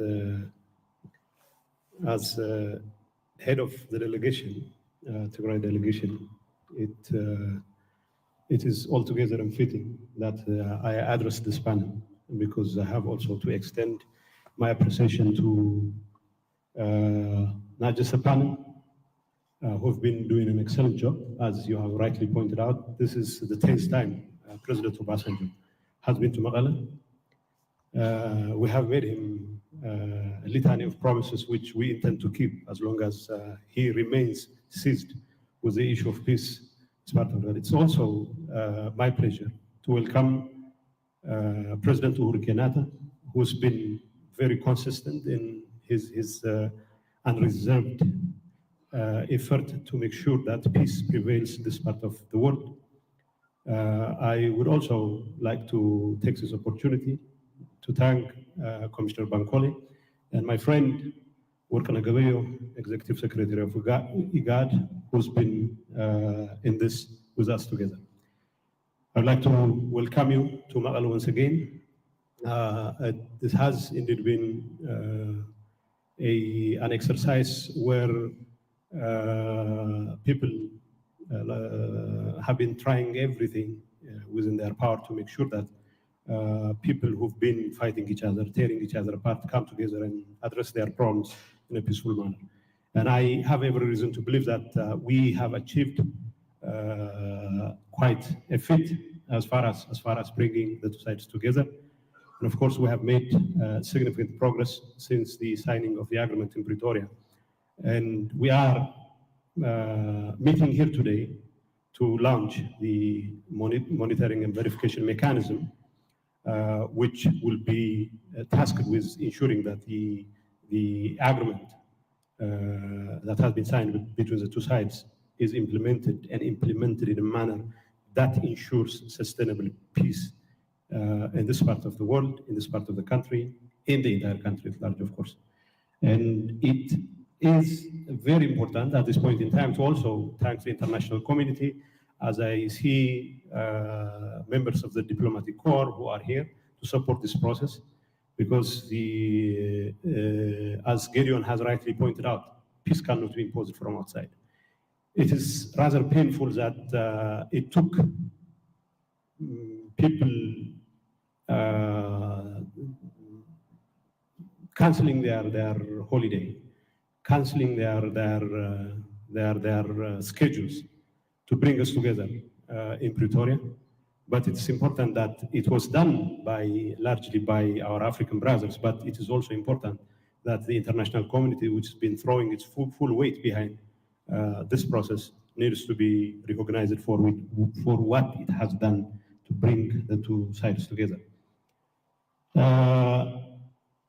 as head of the delegation, Tigray delegation, it is altogether unfitting that I address this panel, because I have also to extend my appreciation to not just a panel who have been doing an excellent job, as you have rightly pointed out. This is the 10th time President Obasanjo has been to Mekelle. We have made him a litany of promises which we intend to keep as long as he remains seized with the issue of peace. It's part of that. It's also my pleasure to welcome President Uhuru Kenyatta, who's been very consistent in his unreserved effort to make sure that peace prevails in this part of the world. I would also like to take this opportunity to thank Commissioner Bankole and my friend Workana Gabayo, Executive Secretary of IGAD, who's been in this with us together. I'd like to welcome you to Mekelle once again. This has indeed been an exercise where people have been trying everything within their power to make sure that people who've been fighting each other, tearing each other apart, come together and address their problems in a peaceful manner. And I have every reason to believe that we have achieved quite a feat as far as bringing the two sides together. And of course, we have made significant progress since the signing of the agreement in Pretoria. And we are meeting here today to launch the monitoring and verification mechanism, which will be tasked with ensuring that the agreement that has been signed between the two sides is implemented in a manner that ensures sustainable peace in this part of the world, in this part of the country, in the entire country at large, of course. And it is very important at this point in time to also thank the international community, as I see members of the diplomatic corps who are here to support this process, because as Gideon has rightly pointed out, peace cannot be imposed from outside. It is rather painful that it took people canceling their holiday, canceling their schedules to bring us together in Pretoria. But it's important that it was done largely by our African brothers, but it is also important that the international community, which has been throwing its full weight behind this process, needs to be recognized for what it has done to bring the two sides together.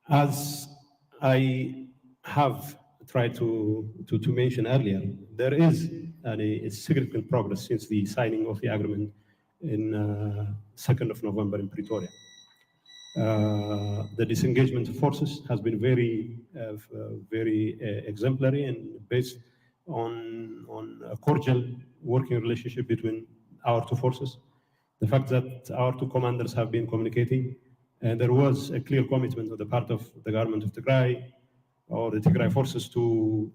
As I have tried to mention earlier, there is a significant progress since the signing of the agreement in 2nd of November in Pretoria. The disengagement of forces has been very exemplary and based on a cordial working relationship between our two forces. The fact that our two commanders have been communicating, and there was a clear commitment on the part of the government of Tigray or the Tigray forces to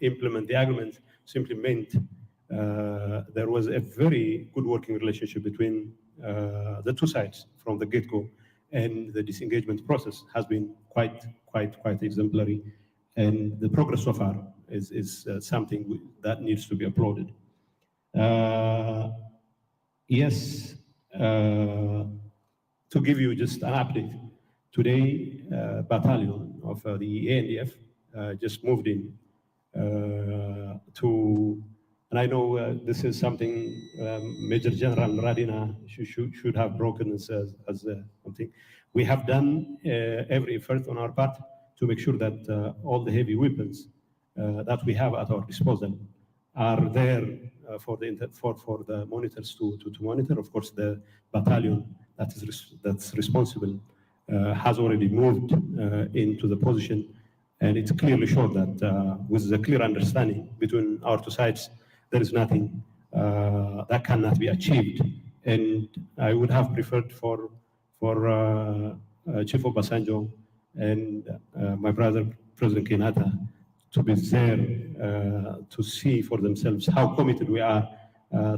implement the agreement, simply meant there was a very good working relationship between the two sides from the get-go, and the disengagement process has been quite exemplary, and the progress so far is something that needs to be applauded. Yes, to give you just an update, today, battalion of the ANDF just moved in to, and I know this is something Major General Radina should have broken as something. We have done every effort on our part to make sure that all the heavy weapons that we have at our disposal are there for the monitors to monitor. Of course, the battalion that's responsible has already moved into the position, and it's clearly shown that with the clear understanding between our two sides, there is nothing that cannot be achieved. And I would have preferred for Chief Obasanjo and my brother, President Kenyatta, to be there to see for themselves how committed we are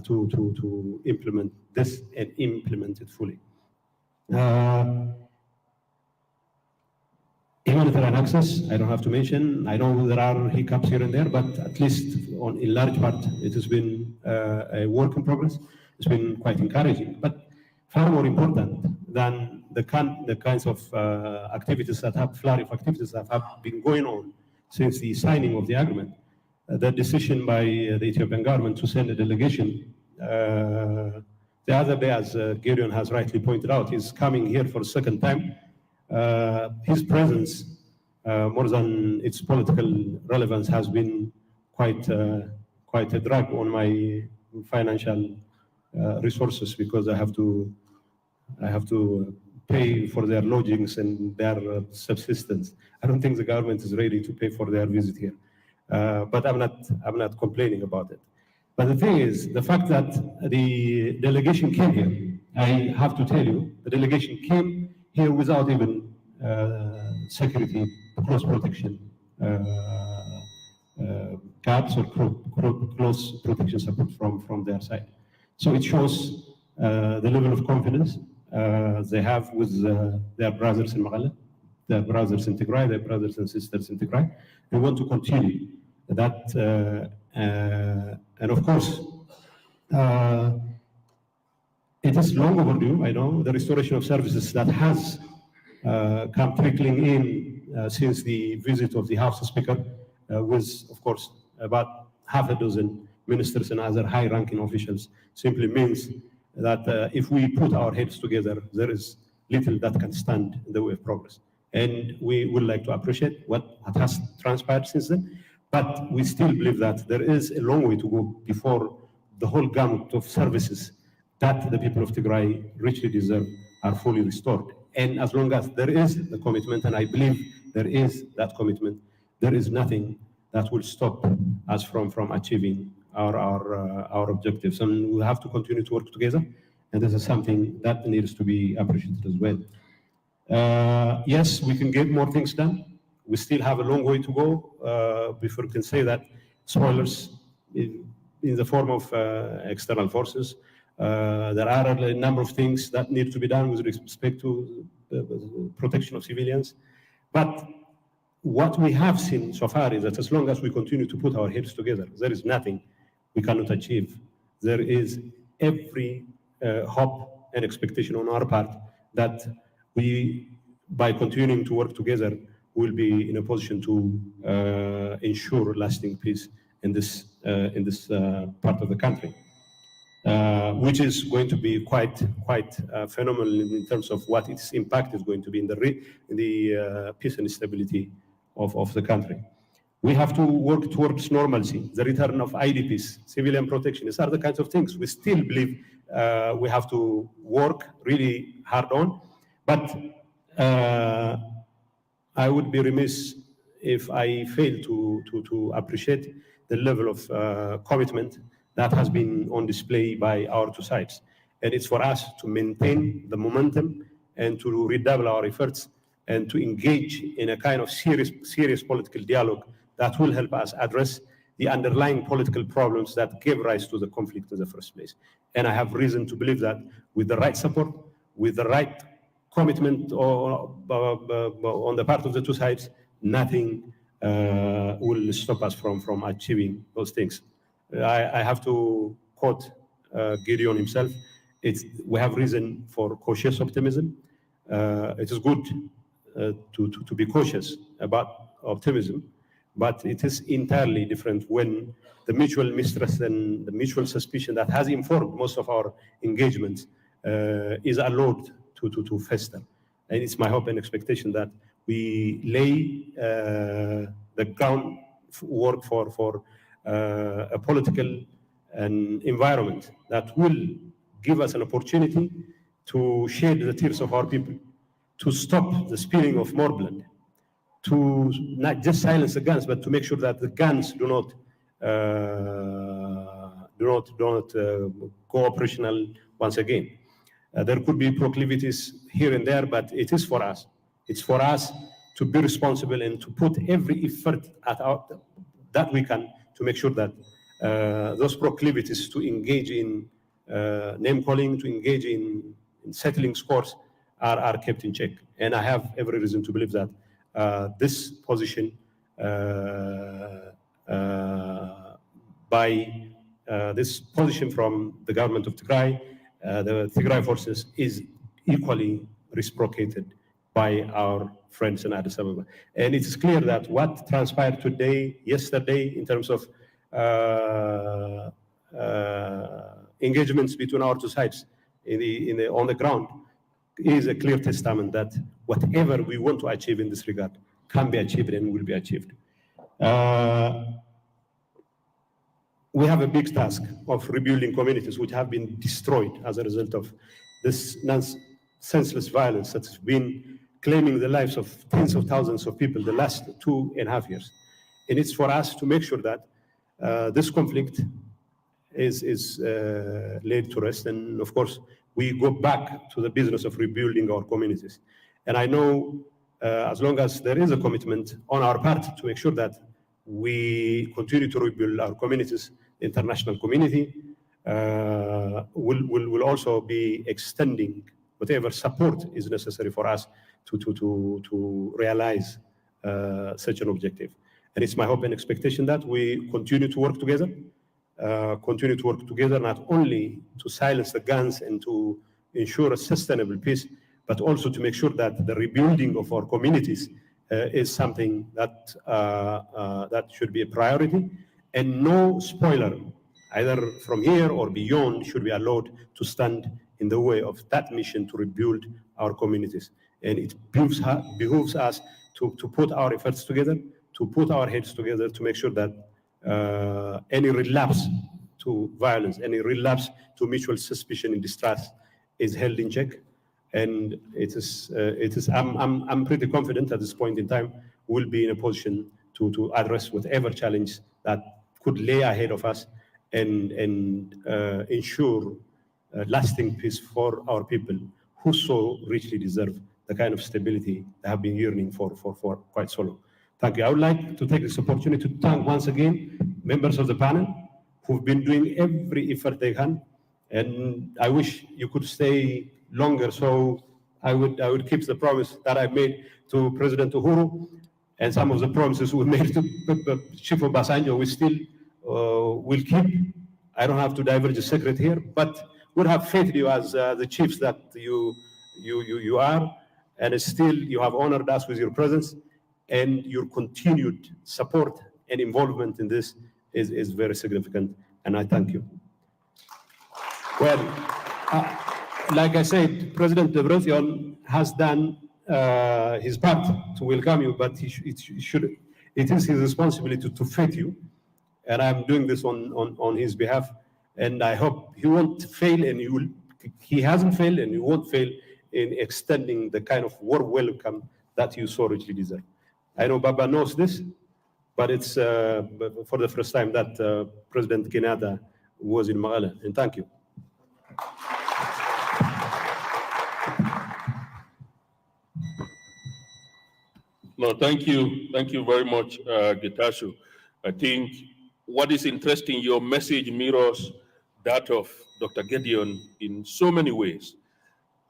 to implement this and implement it fully. Humanitarian access, I don't have to mention. I know there are hiccups here and there, but at least in large part, it has been a work in progress. It's been quite encouraging. But far more important than the kinds of activities that have, flurry of activities that have been going on since the signing of the agreement, the decision by the Ethiopian government to send a delegation the other day, as Gideon has rightly pointed out, he's coming here for a second time. His presence, more than its political relevance, has been quite a drag on my financial resources, because I have to pay for their lodgings and their subsistence. I don't think the government is ready to pay for their visit here, but I'm not complaining about it. But the thing is, the fact that the delegation came here, I have to tell you, the delegation came here without even security, close protection caps or close protection support from their side. So it shows the level of confidence they have with their brothers in Mekelle, their brothers in Tigray, their brothers and sisters in Tigray. They want to continue that, and of course, it is long overdue. I know the restoration of services that has come trickling in since the visit of the House Speaker, with, of course, about half a dozen ministers and other high-ranking officials, simply means that if we put our heads together, there is little that can stand in the way of progress. And we would like to appreciate what has transpired since then, but we still believe that there is a long way to go before the whole gamut of services that the people of Tigray richly deserve are fully restored. And as long as there is the commitment, and I believe there is that commitment, there is nothing that will stop us from achieving our objectives. And we have to continue to work together, and this is something that needs to be appreciated as well. Yes, we can get more things done. We still have a long way to go before we can say that spoilers in the form of external forces. There are a number of things that need to be done with respect to protection of civilians. But what we have seen so far is that as long as we continue to put our heads together, there is nothing we cannot achieve. There is every hope and expectation on our part that we, by continuing to work together, will be in a position to ensure lasting peace in this part of the country. Which is going to be quite phenomenal in terms of what its impact is going to be in the peace and stability of the country. We have to work towards normalcy, the return of IDPs, civilian protection. These are the kinds of things we still believe we have to work really hard on. But I would be remiss if I fail to appreciate the level of commitment that has been on display by our two sides. And it's for us to maintain the momentum and to redouble our efforts and to engage in a kind of serious political dialogue that will help us address the underlying political problems that gave rise to the conflict in the first place. And I have reason to believe that with the right support, with the right commitment on the part of the two sides, nothing will stop us from achieving those things. I have to quote Gideon himself. we have reason for cautious optimism. It is good to be cautious about optimism, but it is entirely different when the mutual mistrust and the mutual suspicion that has informed most of our engagements is allowed to fester. And it's my hope and expectation that we lay the groundwork for a political environment that will give us an opportunity to shed the tears of our people, to stop the spilling of more blood, to not just silence the guns, but to make sure that the guns do not go operational once again. There could be proclivities here and there, but it is for us. It's for us to be responsible and to put every effort that we can to make sure that those proclivities to engage in name calling, to engage in settling scores are kept in check. And I have every reason to believe that this position this position from the government of Tigray, the Tigray forces, is equally reciprocated by our friends in Addis Ababa. And it's clear that what transpired yesterday, in terms of engagements between our two sides on the ground, is a clear testament that whatever we want to achieve in this regard can be achieved and will be achieved. We have a big task of rebuilding communities which have been destroyed as a result of this senseless violence that's been claiming the lives of tens of thousands of people the last 2.5 years. And it's for us to make sure that this conflict is laid to rest. And of course, we go back to the business of rebuilding our communities. And I know as long as there is a commitment on our part to make sure that we continue to rebuild our communities, the international community will also be extending whatever support is necessary for us to realize such an objective. And it's my hope and expectation that we continue to work together, not only to silence the guns and to ensure a sustainable peace, but also to make sure that the rebuilding of our communities is something that that should be a priority, and no spoiler, either from here or beyond, should be allowed to stand in the way of that mission to rebuild our communities. And it behooves us to put our efforts together, to put our heads together, to make sure that any relapse to violence, any relapse to mutual suspicion and distrust is held in check. And I'm pretty confident at this point in time we'll be in a position to address whatever challenge that could lay ahead of us and ensure lasting peace for our people who so richly deserve the kind of stability they have been yearning for quite so long. Thank you. I would like to take this opportunity to thank once again members of the panel who've been doing every effort they can. And I wish you could stay longer, so I would keep the promise that I made to President Uhuru, and some of the promises we made to Chief Obasanjo we still will keep. I don't have to diverge the secret here, but would have faith in you as the chiefs that you are, and still you have honored us with your presence, and your continued support and involvement in this is very significant, and I thank you. Well, like I said, President Debretsion has done his part to welcome you, but it is his responsibility to fit you, and I'm doing this on his behalf, and I hope he won't fail, and he hasn't failed, and he won't fail in extending the kind of warm welcome that you so richly deserve. I know Baba knows this, but it's for the first time that President Kenyatta was in Maqala, and thank you. No, thank you. Thank you very much, Getachew. I think what is interesting, your message mirrors that of Dr. Gideon in so many ways.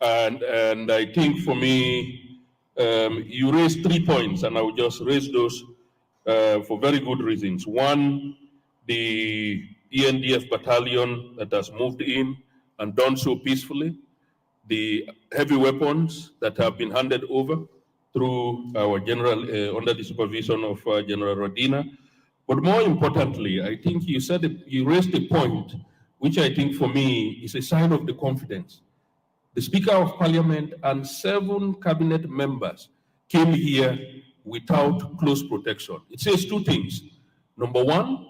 And I think for me, you raised 3 points, and I will just raise those for very good reasons. One, the ENDF battalion that has moved in, and done so peacefully. The heavy weapons that have been handed over through our general, under the supervision of General Rodina. But more importantly, I think you raised a point, which I think for me is a sign of the confidence. The Speaker of Parliament and 7 cabinet members came here without close protection. It says 2 things. Number 1,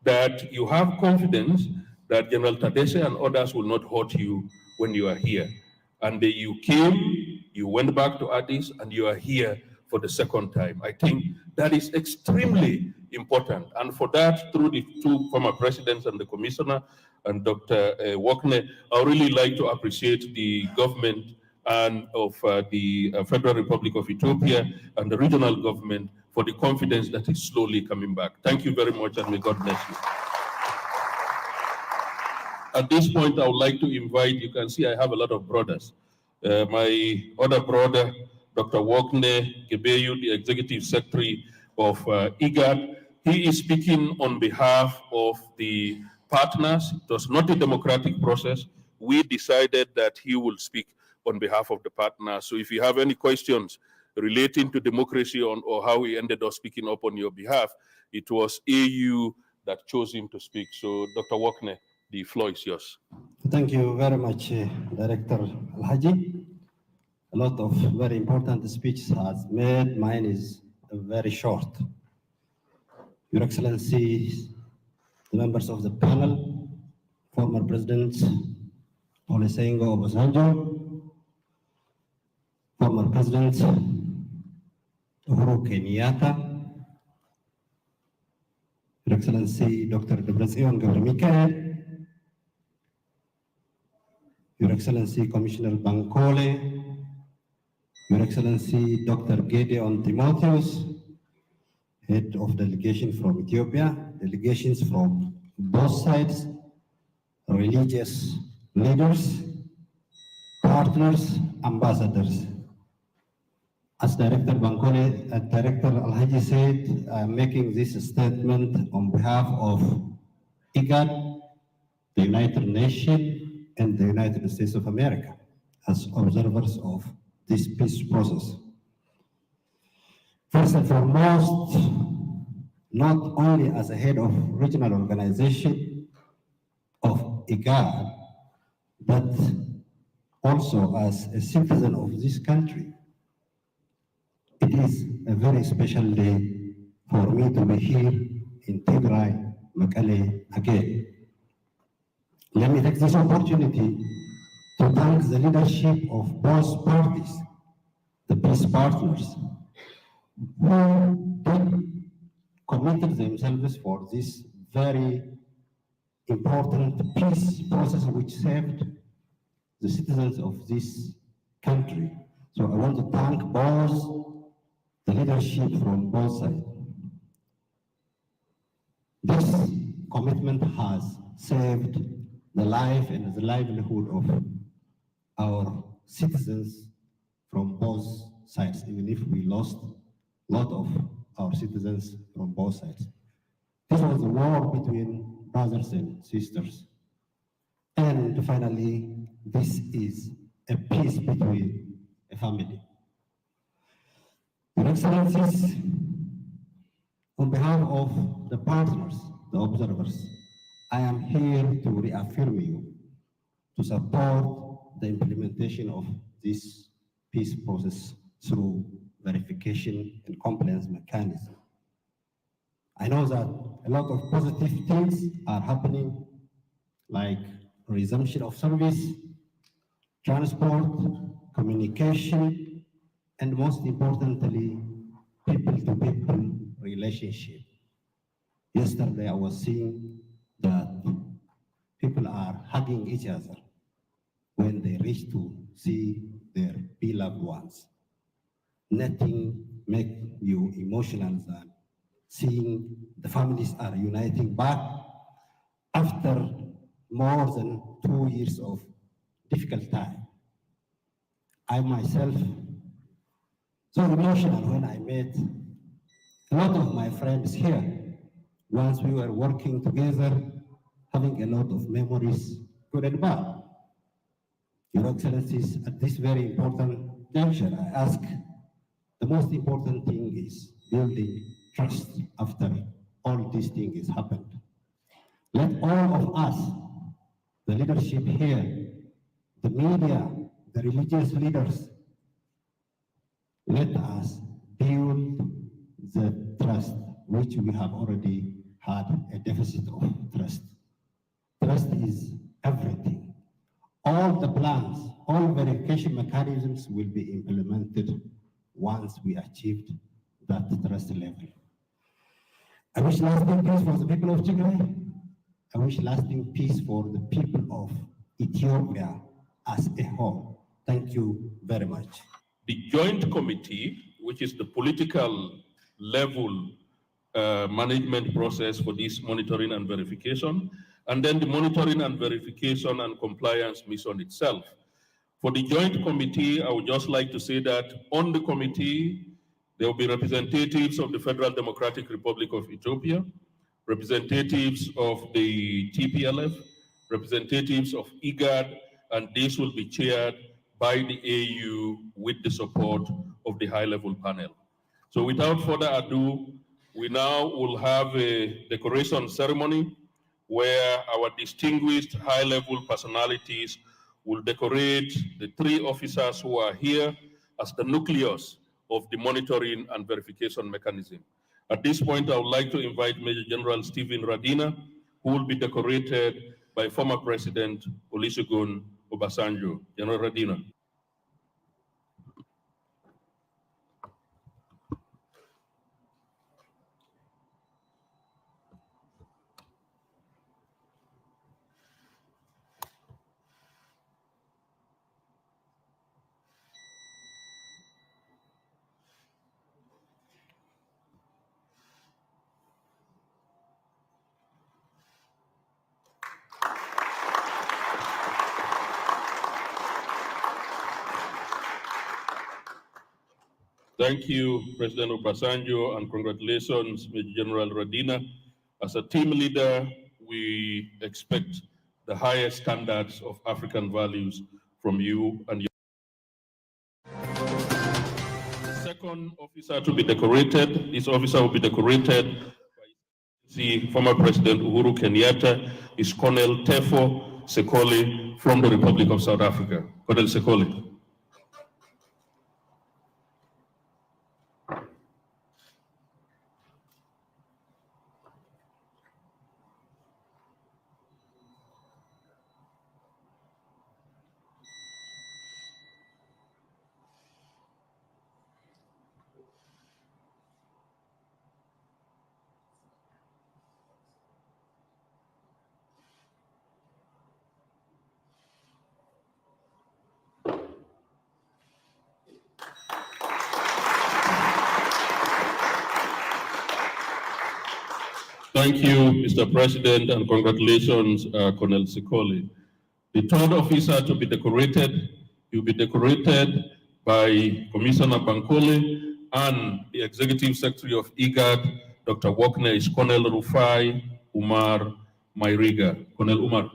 that you have confidence that General Tadesse and others will not hurt you when you are here. And you came, you went back to Addis, and you are here for the 2nd time. I think that is extremely important. And for that, through the 2 former presidents and the commissioner and Dr. Wakne, I really like to appreciate the government and of the Federal Republic of Ethiopia and the regional government for the confidence that is slowly coming back. Thank you very much, and may God bless you. At this point, I would like to invite, you can see I have a lot of brothers. My other brother, Dr. Wakne Gebeyu, the Executive Secretary of IGAD, he is speaking on behalf of the partners. It was not a democratic process. We decided that he will speak on behalf of the partners. So if you have any questions relating to democracy or how he ended up speaking up on your behalf, it was AU that chose him to speak. So Dr. Wakne, the floor is yours. Thank you very much, Director Alhaji. A lot of very important speeches has made. Mine is very short. Your Excellency, the members of the panel, former President Olusegun Obasanjo, former President Uhuru Kenyatta, Your Excellency Dr. Debretsion Gebremichael, Your Excellency Commissioner Bankole, Your Excellency Dr. Gedeon Timotheus, Head of Delegation from Ethiopia, delegations from both sides, religious leaders, partners, ambassadors. As Director Bankole, Director Alhaji said, I am making this statement on behalf of IGAD, the United Nations, and the United States of America as observers of this peace process. First and foremost, not only as a head of regional organization of IGAD, but also as a citizen of this country. It is a very special day for me to be here in Tigray, Mekelle again. Let me take this opportunity to thank the leadership of both parties, the peace partners, who committed themselves for this very important peace process which saved the citizens of this country. So I want to thank both the leadership from both sides. This commitment has saved the life and the livelihood of our citizens from both sides, even if we lost a lot of our citizens from both sides. This was a war between brothers and sisters. And finally, this is a peace between a family. Your Excellencies, on behalf of the partners, the observers, I am here to reaffirm you to support the implementation of this peace process through verification and compliance mechanism. I know that a lot of positive things are happening, like resumption of service, transport, communication, and most importantly, people-to-people relationship. Yesterday, I was seeing that people are hugging each other when they reach to see their beloved ones. Nothing makes you emotional than seeing the families are uniting back after more than 2 years of difficult time. I myself, so emotional when I met a lot of my friends here. Once we were working together, having a lot of memories, good and bad. Your Excellencies, at this very important juncture, I ask the most important thing is building trust after all these things happened. Let all of us, the leadership here, the media, the religious leaders, let us build the trust which we have already had a deficit of trust. Trust is everything. All the plans, all verification mechanisms will be implemented once we achieved that trust level. I wish lasting peace for the people of Tigray. I wish lasting peace for the people of Ethiopia as a whole. Thank you very much. The joint committee, which is the political level management process for this monitoring and verification, and then the monitoring and verification and compliance mission itself. For the joint committee, I would just like to say that on the committee, there will be representatives of the Federal Democratic Republic of Ethiopia, representatives of the TPLF, representatives of IGAD, and this will be chaired by the AU with the support of the high-level panel. So without further ado, we now will have a decoration ceremony where our distinguished high-level personalities will decorate the 3 officers who are here as the nucleus of the monitoring and verification mechanism. At this point, I would like to invite Major General Stephen Radina, who will be decorated by former President Olusegun Obasanjo. General Radina. Thank you, President Obasanjo, and congratulations, Major General Radina. As a team leader, we expect the highest standards of African values from you and your. The second officer to be decorated, this officer will be decorated by the former President Uhuru Kenyatta, is Colonel Tefo Sekole from the Republic of South Africa. Colonel Sekole. Thank you, Mr. President, and congratulations, Colonel Sikoli. The third officer to be decorated, will be decorated by Commissioner Bankole, and the Executive Secretary of IGAD, Dr. Wokner, is Colonel Rufai Umar Mairiga. Colonel Umar.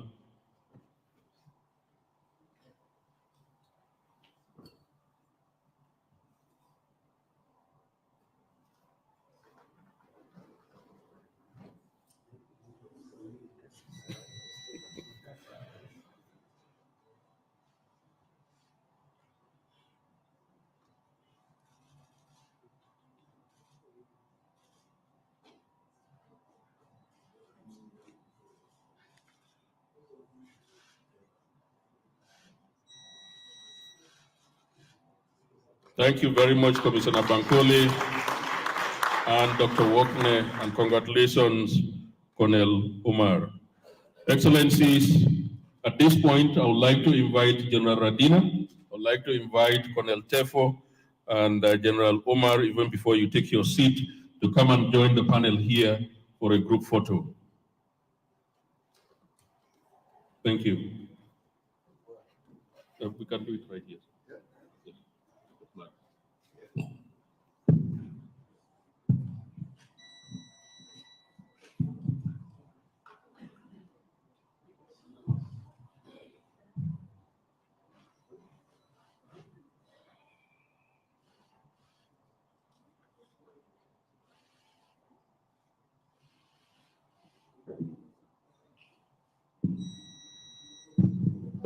Thank you very much, Commissioner Bankole and Dr. Wokne, and congratulations, Colonel Umar. Excellencies, at this point, I would like to invite General Radina, I would like to invite Colonel Tefo and General Umar, even before you take your seat, to come and join the panel here for a group photo. Thank you. We can do it right here.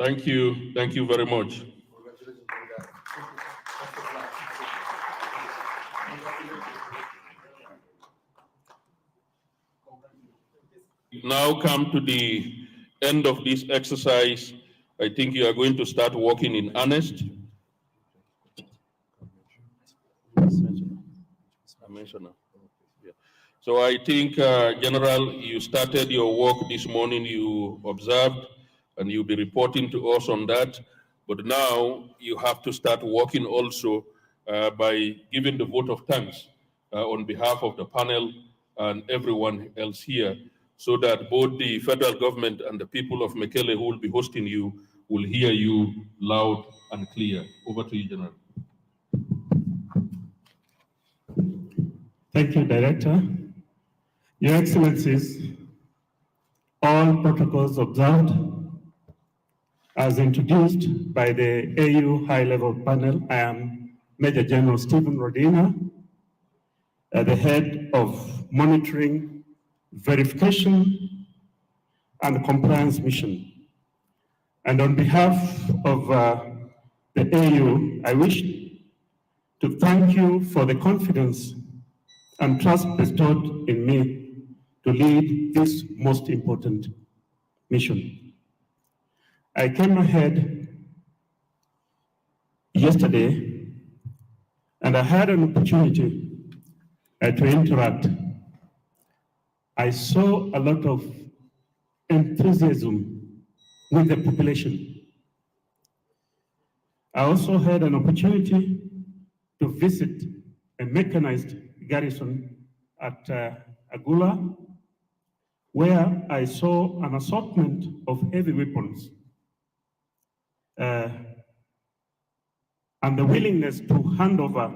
Thank you. Thank you very much. Now come to the end of this exercise. I think you are going to start working in earnest. Yeah. So I think, General, you started your work this morning, you observed, and you'll be reporting to us on that. But now you have to start working also by giving the vote of thanks on behalf of the panel and everyone else here, so that both the federal government and the people of Mekele who will be hosting you will hear you loud and clear. Over to you, General. Thank you, Director. Your Excellencies, all protocols observed as introduced by the AU High-Level Panel. I am Major General Stephen Rodina, the head of Monitoring, Verification, and Compliance Mission. And on behalf of the AU, I wish to thank you for the confidence and trust bestowed in me to lead this most important mission. I came ahead yesterday and I had an opportunity to interact. I saw a lot of enthusiasm with the population. I also had an opportunity to visit a mechanized garrison at Agula, where I saw an assortment of heavy weapons and the willingness to hand over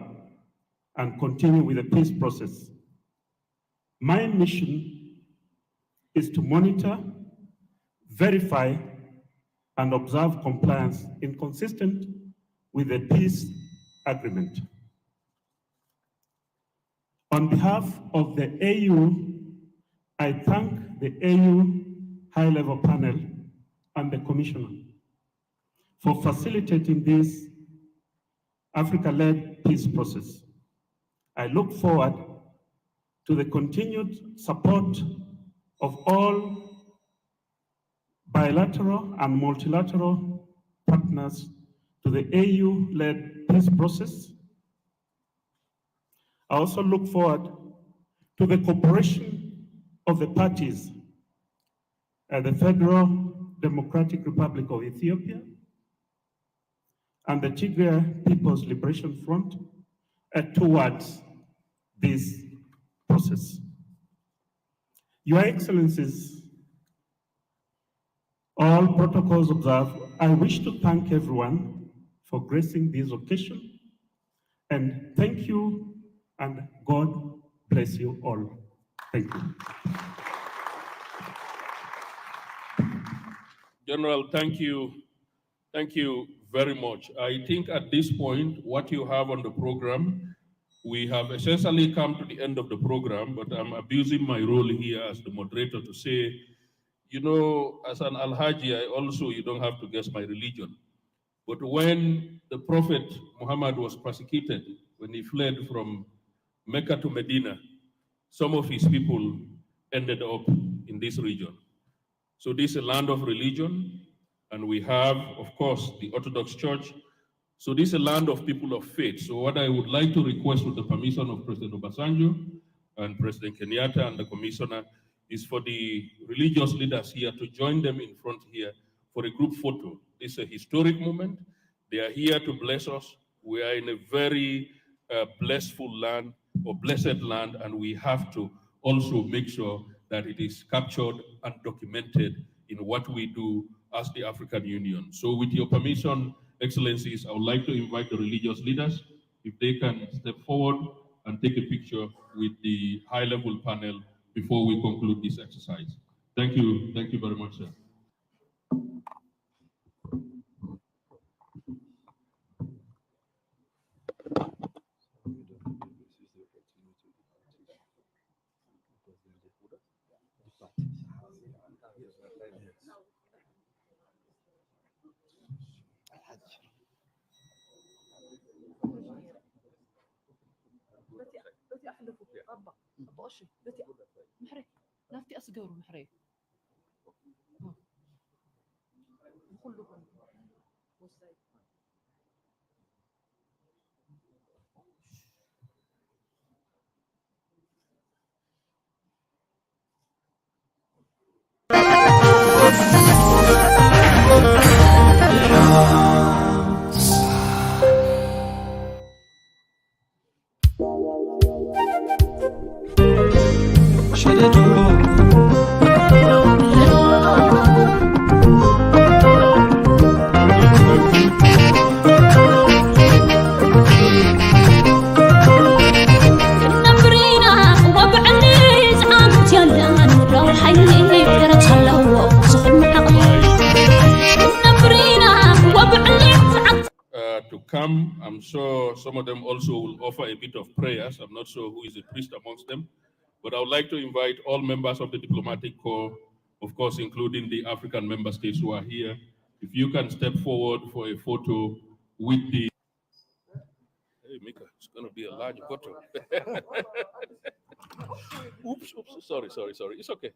and continue with the peace process. My mission is to monitor, verify, and observe compliance inconsistent with the peace agreement. On behalf of the AU, I thank the AU High-Level Panel and the Commissioner for facilitating this Africa-led peace process. I look forward to the continued support of all bilateral and multilateral partners to the AU-led peace process. I also look forward to the cooperation of the parties at the Federal Democratic Republic of Ethiopia and the Tigray People's Liberation Front towards this process. Your Excellencies, all protocols observed, I wish to thank everyone for gracing this occasion, and thank you, and God bless you all. Thank you. General, thank you. Thank you very much. I think at this point, what you have on the program, we have essentially come to the end of the program, but I'm abusing my role here as the moderator to say, you know, as an Alhaji, you don't have to guess my religion. But when the Prophet Muhammad was persecuted, when he fled from Mecca to Medina, some of his people ended up in this region. So this is a land of religion, and we have, of course, the Orthodox Church. So this is a land of people of faith. So what I would like to request, with the permission of President Obasanjo and President Kenyatta and the Commissioner, is for the religious leaders here to join them in front here for a group photo. This is a historic moment. They are here to bless us. We are in a very blissful land, or blessed land, and we have to also make sure that it is captured and documented in what we do as the African Union. So with your permission, Excellencies, I would like to invite the religious leaders, if they can step forward and take a picture with the high-level panel before we conclude this exercise. Thank you very much, sir. بتي أحلفه أبا أشي بتي محري نفتي أسجور محري كلكم to come. I'm sure some of them also will offer a bit of prayers. I'm not sure who is a priest amongst them, but I would like to invite all members of the diplomatic corps, of course, including the African member states who are here. If you can step forward for a photo with the... Hey, Mika, it's going to be a large photo. Oops, sorry. It's okay.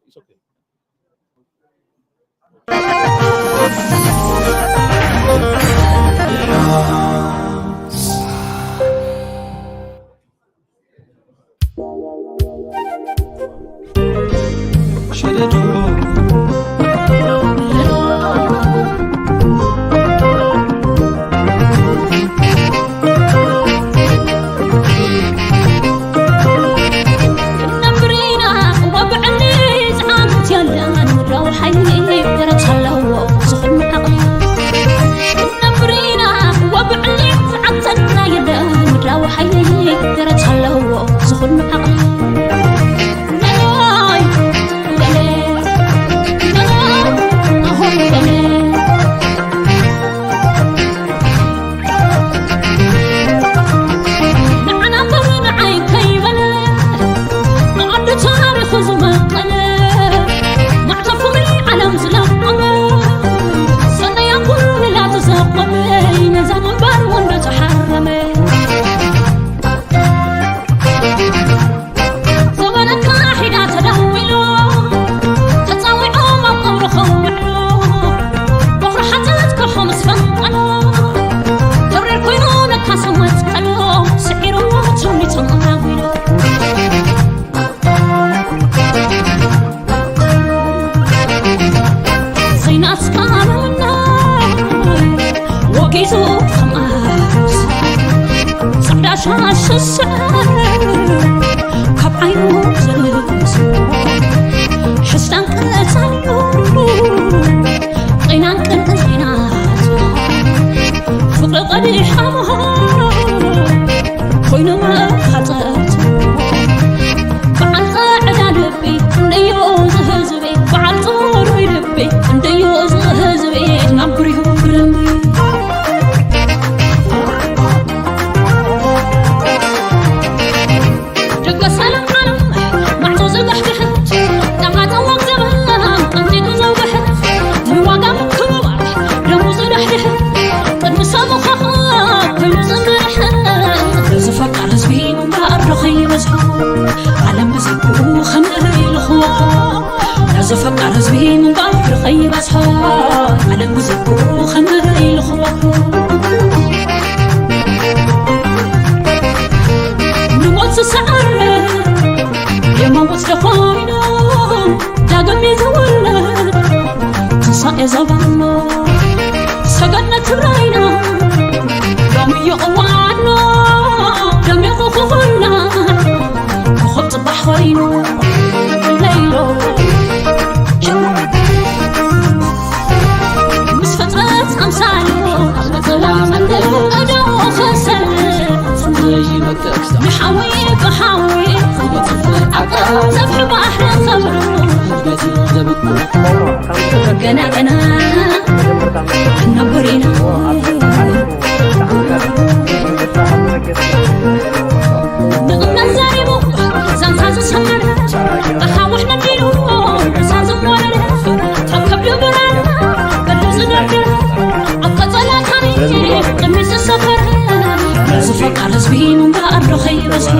زفقر زبين وقار رخي بسحو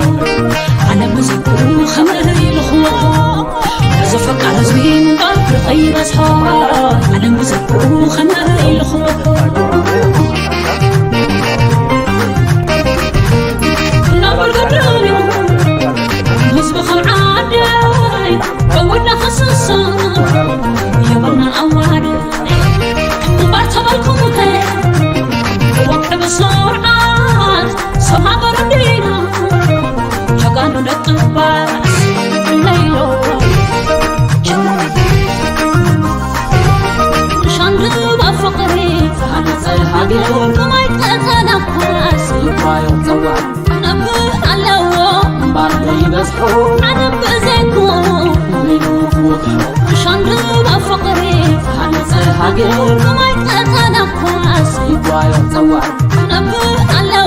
على هاجر ما يتأذى نفس يبغى يتزوج نبه على بعد يبصحوا أنا بزيكم وينوفوا عشان ربع فقري حنس هاجر ما يتأذى نفس يبغى يتزوج نبه على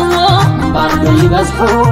بعد يبصحوا